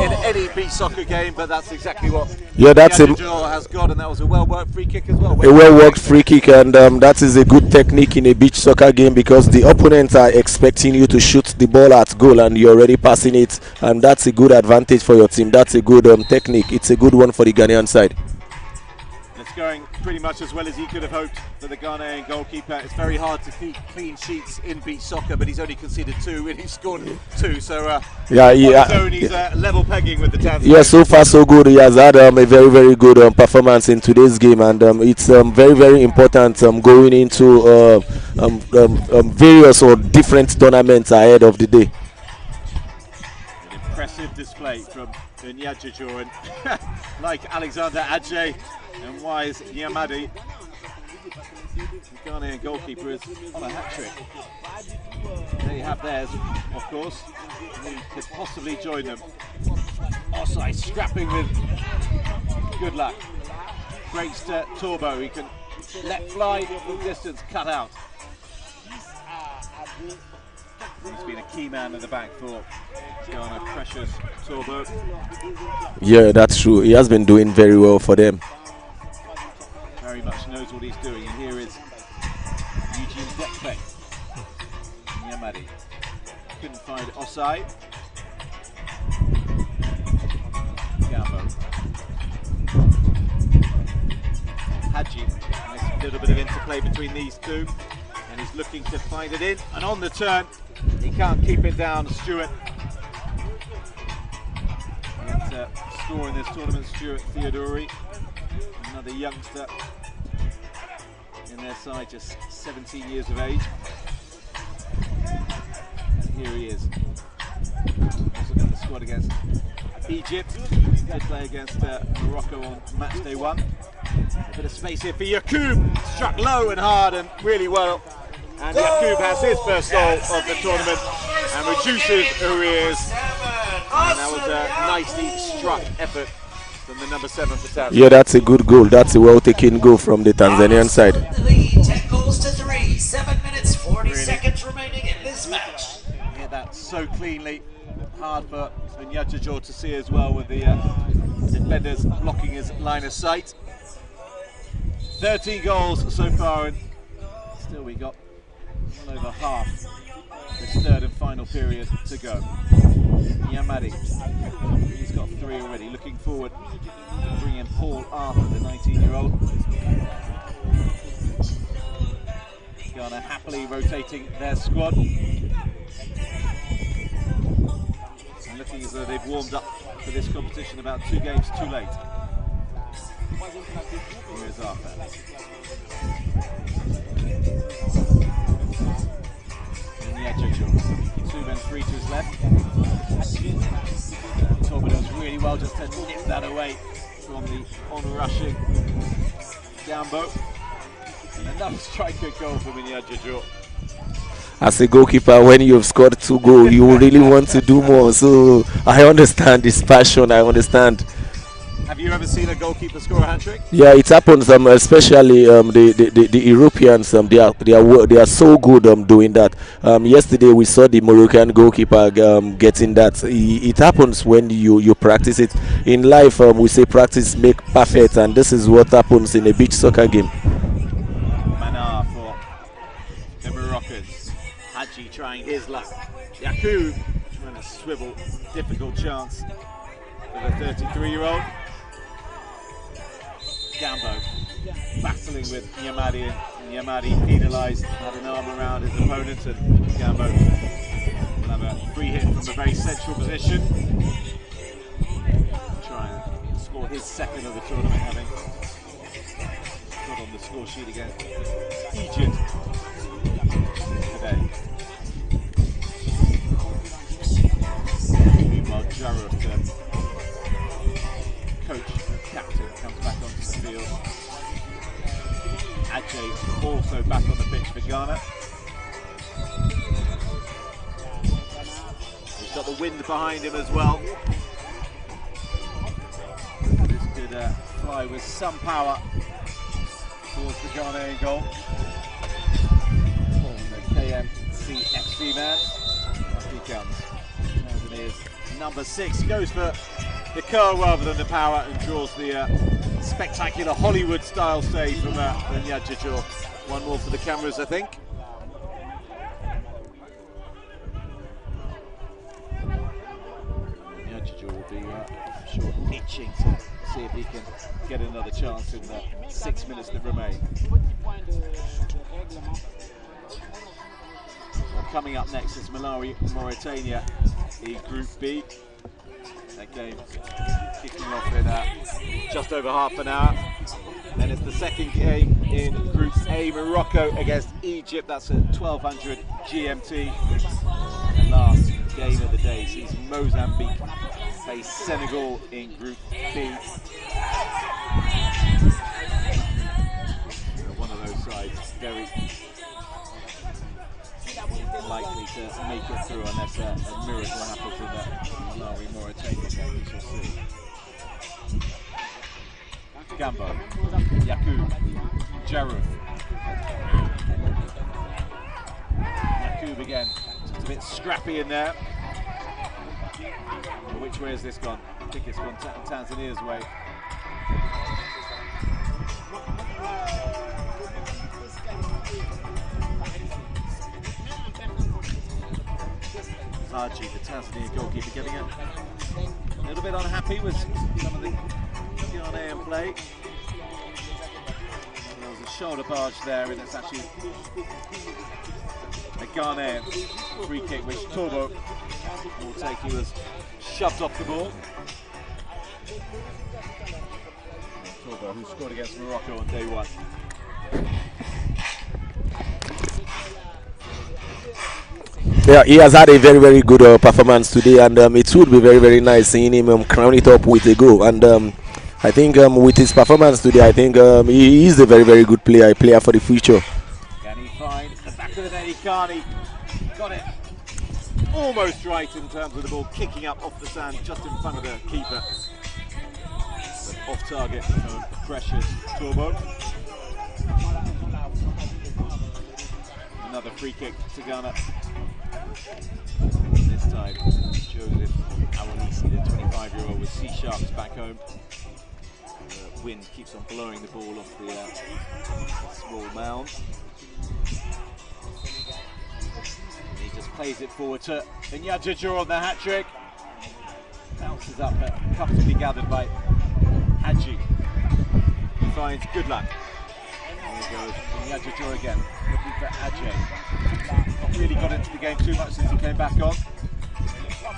in any beach soccer game, but that's exactly what Unyadjajo has got, and that was a well-worked free kick as well. A well-worked free kick, and that is a good technique in a beach soccer game, because the opponents are expecting you to shoot the ball at goal and you're already passing it, and that's a good advantage for your team. That's a good technique. It's a good one for the Ghanaian side. It's going pretty much as well as he could have hoped for the Ghanaian goalkeeper. It's very hard to keep clean sheets in beach soccer, but he's only conceded two and he's scored two, so he's level pegging with the Tanzanians. Yeah, so far so good. He has had a very, very good performance in today's game, and it's very, very important going into various or different tournaments ahead of the day. An impressive display from Unyadjajo, and like Alexander Adjei and Wise Yamadi, the Ghanaian goalkeeper is on a hat-trick. There you have theirs, of course. Who could possibly join them? Osai scrapping with good luck. Breaks to Torbo, he can let fly from distance, cut out. He's been a key man at the back for Ghana, Precious Torbo. Yeah, that's true. He has been doing very well for them. Very much knows what he's doing, and here is Eugene Dekpe. Yamadi couldn't find Osai. Gambo. Hadji. Nice little bit of interplay between these two, and he's looking to find it in, and on the turn he can't keep it down. Stewart, score in this tournament, Stuart Theodori, another youngster in their side, just 17 years of age. And here he is, also in the squad against Egypt. Did play against Morocco on match day one. A bit of space here for Yakub. Struck low and hard and really well. And Yakub has his first goal of the tournament and reduces who he is. And that was a nicely struck effort from the number 7 for Tanzania. Yeah, that's a good goal. That's a well-taken goal from the Tanzanian side. 10 goals to 3. 7 minutes, 40 seconds remaining in this match. Hit that so cleanly. Hard for Nyajajo to see as well with the defenders blocking his line of sight. 13 goals so far, and still we got well over half this third and final period to go. Yamadi, he's got 3 already. Looking forward to bringing Paul Arthur, the 19-year-old. Ghana happily rotating their squad. And looking as though they've warmed up for this competition about 2 games too late. Here's Arthur. And 2 men 3 to his left. Torbo does really well just to nip that away from the on-rushing Gambo. And another striker goal for Nyajajo. As a goalkeeper, when you've scored 2 goals, you really want to do more. So I understand this passion. I understand. Have you ever seen a goalkeeper score a hat-trick? Yeah, it happens. Especially the Europeans. They are so good doing that. Yesterday we saw the Moroccan goalkeeper getting that. It happens when you practice it. In life, we say practice make perfect, and this is what happens in a beach soccer game. Manar for the Moroccans. Hadji trying his luck. Yakub trying to swivel. Difficult chance for the 33-year-old. Gambo battling with Yamadi, and Yamadi penalised, had an arm around his opponent, and Gambo will have a free hit from a very central position. Try and score his second of the tournament, having got on the score sheet against Egypt today. Meanwhile, Jarrett, coach, captain, comes back onto the field. Adjei also back on the pitch for Ghana. He's got the wind behind him as well. This could fly with some power towards the Ghanaian goal. The KMC FC man. Up he comes. Tanzania's number 6 goes for the curl rather than the power and draws the spectacular Hollywood-style save from Nyajajo. One more for the cameras, I think. Nyajajo will be, I'm sure, itching to see if he can get another chance in the 6 minutes that remain. Well, coming up next is Malawi, Mauritania in Group B. That game kicking off in just over half an hour. Then it's the second game in Group A, Morocco against Egypt. That's at 1200 GMT. And last game of the day sees Mozambique face Senegal in Group B. One of those sides very likely to make it through unless a miracle happens in that Malawi Mauritania game. We shall see. Gambo, Yakub, Jarrett. Yakub again, just a bit scrappy in there. Which way has this gone? I think it's gone Tanzania's way. Haji, the Tanzania goalkeeper, getting a little bit unhappy with some of the Ghanaian play. There was a shoulder barge there, and it's actually a Ghanaian free kick, which Torbo will take. He was shoved off the ball. Torbo, who scored against Morocco on day 1. Yeah, he has had a very, very good performance today, and it would be very, very nice seeing him crown it up with a goal. And I think with his performance today, I think he is a very, very good player, a player for the future. Can he find the back of the net? He can't. He got it almost right in terms of the ball kicking up off the sand just in front of the keeper. But off target, pressures Turbo. Another free kick to Ghana. This time, Joseph Awanisi, the 25-year-old, with Sea Sharks back home. The wind keeps on blowing the ball off the small mound. He just plays it forward to Inyajajor on the hat-trick. Bounces up, but comfortably gathered by Hadji. He finds good luck. There he goes, Inyajajor again, looking for Ajay. Not really got into the game too much since he came back on.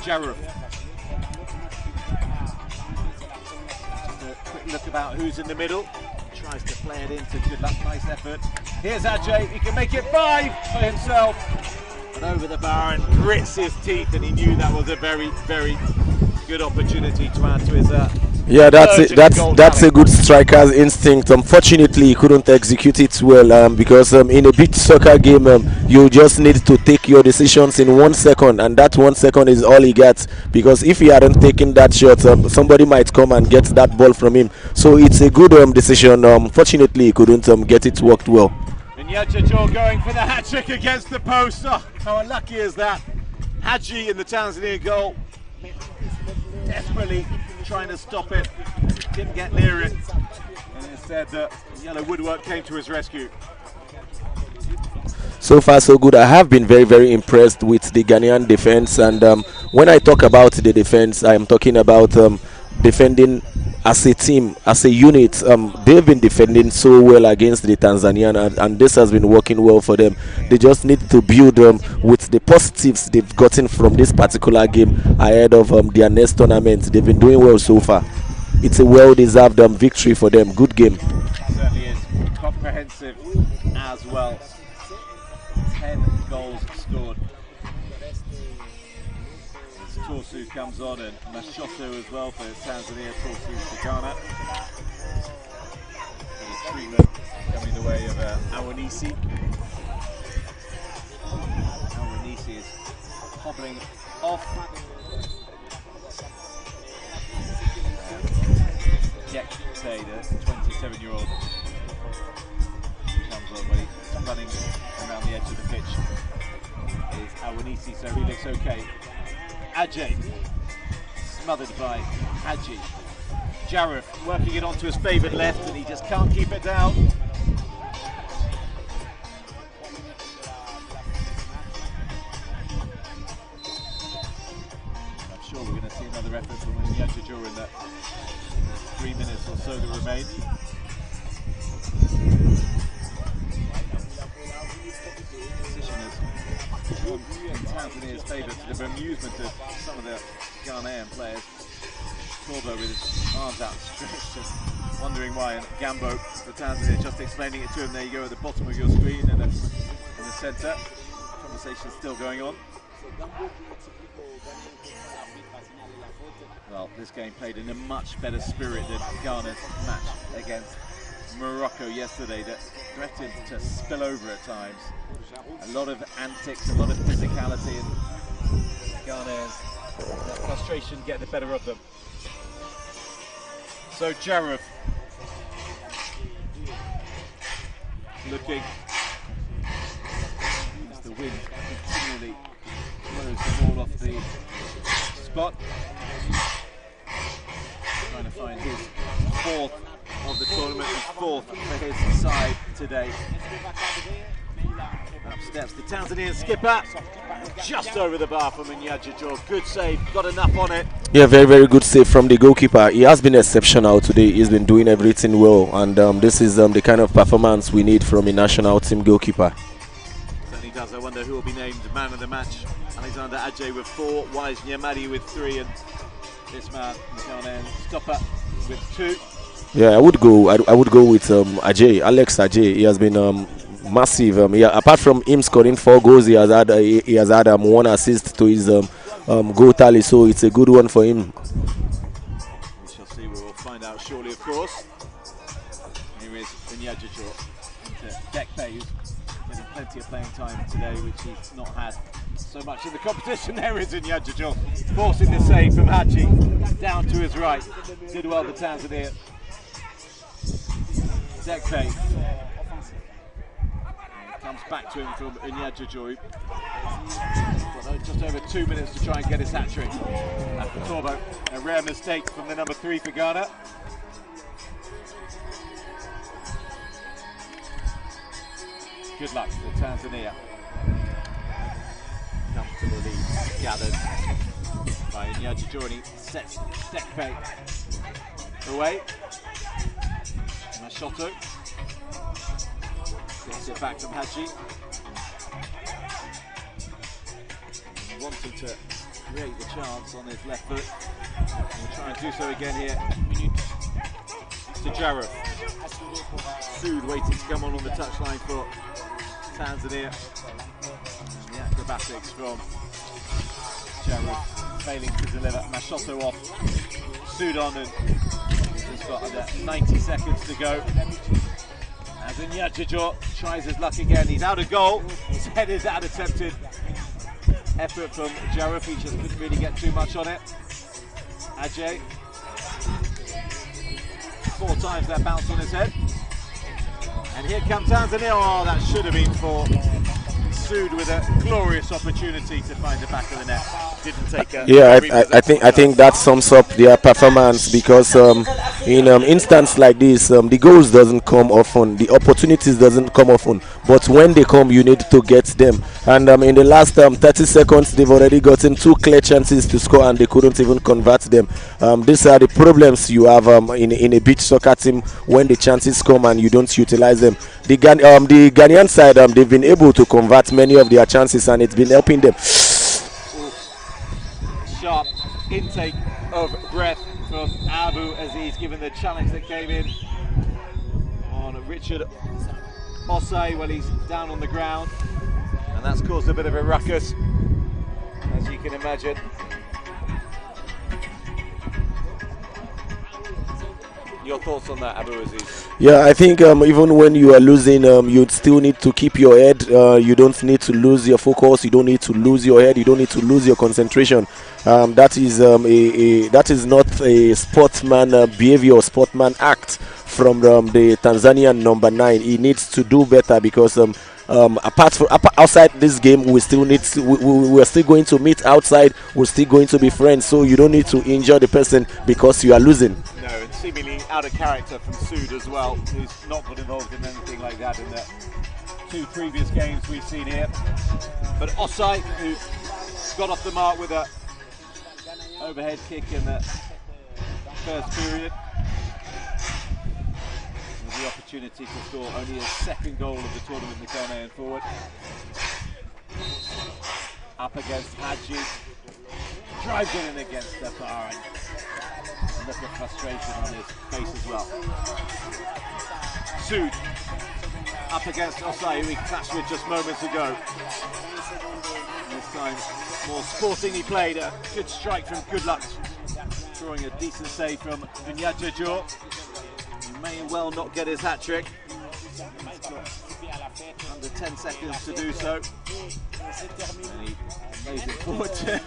Jaruf. Just a quick look about who's in the middle. Tries to play it into good luck, nice effort. Here's Ajay, he can make it 5 for himself. And over the bar and grits his teeth, and he knew that was a very, very good opportunity to add to his yeah, that's a good striker's instinct. Unfortunately, he couldn't execute it well because in a beach soccer game, you just need to take your decisions in 1 second, and that 1 second is all he gets. Because if he hadn't taken that shot, somebody might come and get that ball from him. So it's a good decision. Unfortunately, he couldn't get it worked well. And Yajajor going for the hat trick against the post. Oh, how unlucky is that? Hadji in the Tanzanian goal, desperately trying to stop it, didn't get near it, and instead yellow woodwork came to his rescue. So far so good. I have been very, very impressed with the Ghanaian defense, and when I talk about the defense, I am talking about defending as a team, as a unit. They've been defending so well against the Tanzanian, and this has been working well for them. They just need to build with the positives they've gotten from this particular game ahead of their next tournament. They've been doing well so far. It's a well-deserved victory for them. Good game. Certainly is comprehensive as well. 10 goals scored. Torsu comes on, and Mashoto as well for Tanzania. Torsu for Ghana. Bit of treatment coming the way of Awanisi. Awanisi is hobbling off. Jack Tay, the 27-year-old, comes on, but he's running around the edge of the pitch. Is Awanisi, so he looks okay. Ajay, smothered by Hadji. Jaruf working it onto his favoured left, and he just can't keep it down. I'm sure we're going to see another effort from Inyajajor in the 3 minutes or so that remain. In Tanzania's favour, to the bemusement of some of the Ghanaian players. Torbo with his arms outstretched, just wondering why, and Gambo for Tanzania just explaining it to him. There you go at the bottom of your screen in the centre. Conversation still going on. Well, this game played in a much better spirit than Ghana's match against Morocco yesterday, that threatened to spill over at times. A lot of antics, a lot of physicality, and Ghana's frustration getting the better of them. So Jaruf looking as the wind continually blows the ball off the spot, trying to find his 4th of the tournament, and 4th for his side today. Up steps the Tanzanian skipper, just over the bar from Inyajajor. Good save, got enough on it. Yeah, very, very good save from the goalkeeper. He has been exceptional today. He's been doing everything well, and this is the kind of performance we need from a national team goalkeeper. Certainly does. I wonder who will be named man of the match. Alexander Ajay with 4, Wise Nyamadi with 3, and this man, Ghanaian stopper, with 2. Yeah, I would go with Ajay, Alex Ajay. He has been massive. Apart from him scoring 4 goals, he has had 1 assist to his goal tally. So it's a good one for him. We shall see. We will find out shortly, of course. Here is Onyejijo into Dekpe, who's getting plenty of playing time today, which he's not had so much in the competition. There is Onyejijo, forcing the save from Haji, down to his right. Did well the Tanzania. Dekpe comes back to him from Onyejijo. Got just over 2 minutes to try and get his hat-trick. After Torbo, a rare mistake from the number 3 for Ghana. Good luck for Tanzania. Comfortable lead gathered by Onyejijo, and he sets Dekpe away. Mashoto gets it back from Haji. Wanting to create the chance on his left foot. We'll try and do so again here. To Jarrah. Sood waiting to come on the touchline for Tanzania. And the acrobatics from Jarrah failing to deliver. Mashoto off. Sood on, and just got under 90 seconds to go. As Onyejijo tries his luck again. He's out of goal. His head is out attempted. Effort from Jarrah, he just couldn't really get too much on it. Ajay. 4 times that bounce on his head. And here comes Tanzania. Oh, that should have been for Sood, with a glorious opportunity to find the back of the net. Didn't take a... Yeah, I think that sums up their performance, because in instances like this, the goals doesn't come often, the opportunities doesn't come often, but when they come, you need to get them. And in the last 30 seconds, they've already gotten 2 clear chances to score, and they couldn't even convert them. These are the problems you have in a beach soccer team when the chances come and you don't utilize them. The Ghanaian side, they've been able to convert many of their chances, and it's been helping them. Sharp intake of breath from Abu as he's given the challenge that came in on Richard Osei while he's down on the ground, and that's caused a bit of a ruckus, as you can imagine. Your thoughts on that, Abu Aziz? Yeah, I think even when you are losing, you still need to keep your head. You don't need to lose your focus. You don't need to lose your head. You don't need to lose your concentration. That is not a sportsman behavior, sportsman act from the Tanzanian number 9. He needs to do better, because outside this game, we still need to, we're still going to meet outside. We're still going to be friends. So you don't need to injure the person because you are losing. No, and seemingly out of character from Sood as well, who's not got involved in anything like that in the 2 previous games we've seen here. But Osei, who got off the mark with a overhead kick in the first period, with the opportunity to score only his 2nd goal of the tournament, the Ghanaian forward. Up against Haji, drives in and against Stefan. Look at frustration on his face as well. Sood up against Osei, who he clashed with just moments ago. This time more sportingly played. A good strike from Good Luck, drawing a decent save from Onyejijo. He may well not get his hat-trick. He's got under 10 seconds to do so. And he lays it forward to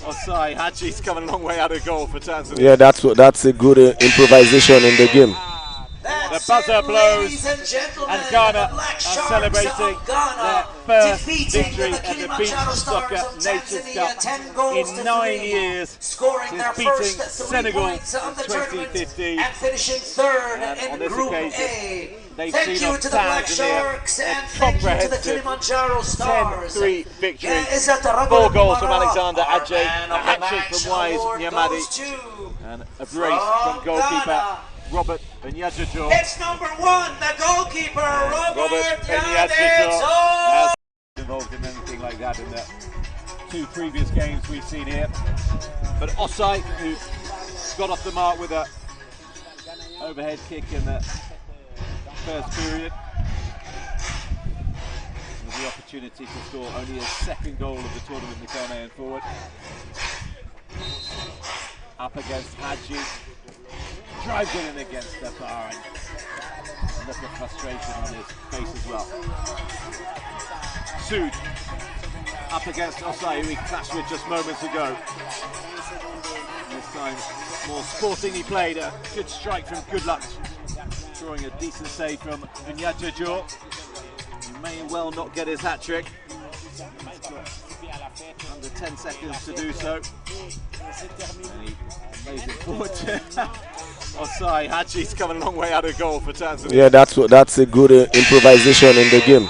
Osei. Haji's coming a long way out of goal for Tanzania. Yeah, that's a good improvisation in the game. The buzzer blows, and Ghana are celebrating their first victory at the Beach Soccer Nations Cup in 9 years, since beating Senegal in 2015. And finishing 3rd on in this Group occasion, A. they've Thank seen you off to the Black Tanzania Sharks, a and thank you to the comprehensive Kilimanjaro Stars. 10-3 victory. 4 goals from Alexander Ajay, a hat-trick from Wise Nyamadi, and a brace from goalkeeper Robert Onyejijo. It's number 1, the goalkeeper, Robert Onyejijo, has involved in anything like that in the 2 previous games we've seen here. But Osei, who got off the mark with a overhead kick in the first period, with the opportunity to score only his 2nd goal of the tournament, the Ghanaian forward. Up against Haji, drives in and against the bar, and look at frustration on his face as well. Sood up against Osai, who he clashed with just moments ago. This time, more sportingly played, a good strike from Goodluck, drawing a decent save from Unyajajo. He may well not get his hat-trick. Under 10 seconds to do so. And he lays it forward to Osai. Haji's coming a long way out of goal for Tanzania. Yeah, that's a good improvisation in the game.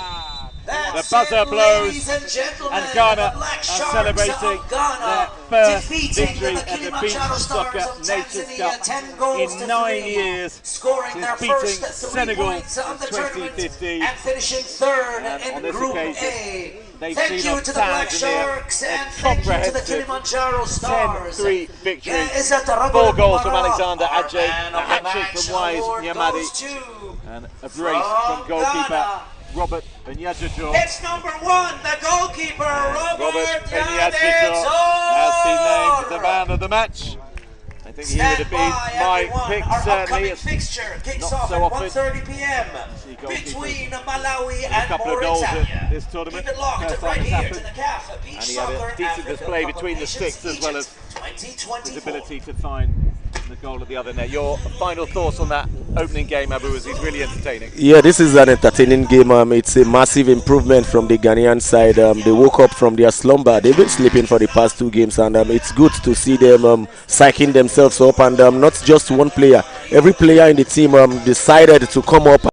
The buzzer blows, and Ghana are celebrating their first victory at the Beach Soccer Nations Cup in 9 years, since beating Senegal in 2015. And finishing third On this Group occasion, A. they've Thank seen you off to the Black Tanzania Sharks a and thank you to the comprehensive Kilimanjaro Stars. 10-3 victory. 4 4 goals from Alexander Adjei, a hat-trick from Wise Nyamadi, and a brace from goalkeeper Robert Unyajajo. It's number 1, the goalkeeper, Robert Unyajajo has been named the man of the match. I think he would have been my pick, certainly. It's fixture kicks not off so at often 1:30 p.m. between Malawi a and couple of goals Mauritania. at this tournament. Keep it locked First right time it's here happened. to the CAF Beach And he had Soccer a decent Africa display Cup of between the Nations sticks as well as Egypt his 2024. ability to find the goal at the other net. Your final thoughts on that opening game, Abu, as he's really entertaining? Yeah, this is an entertaining game. It's a massive improvement from the Ghanaian side. They woke up from their slumber. They've been sleeping for the past 2 games, and it's good to see them psyching themselves up, and not just one player. Every player in the team decided to come up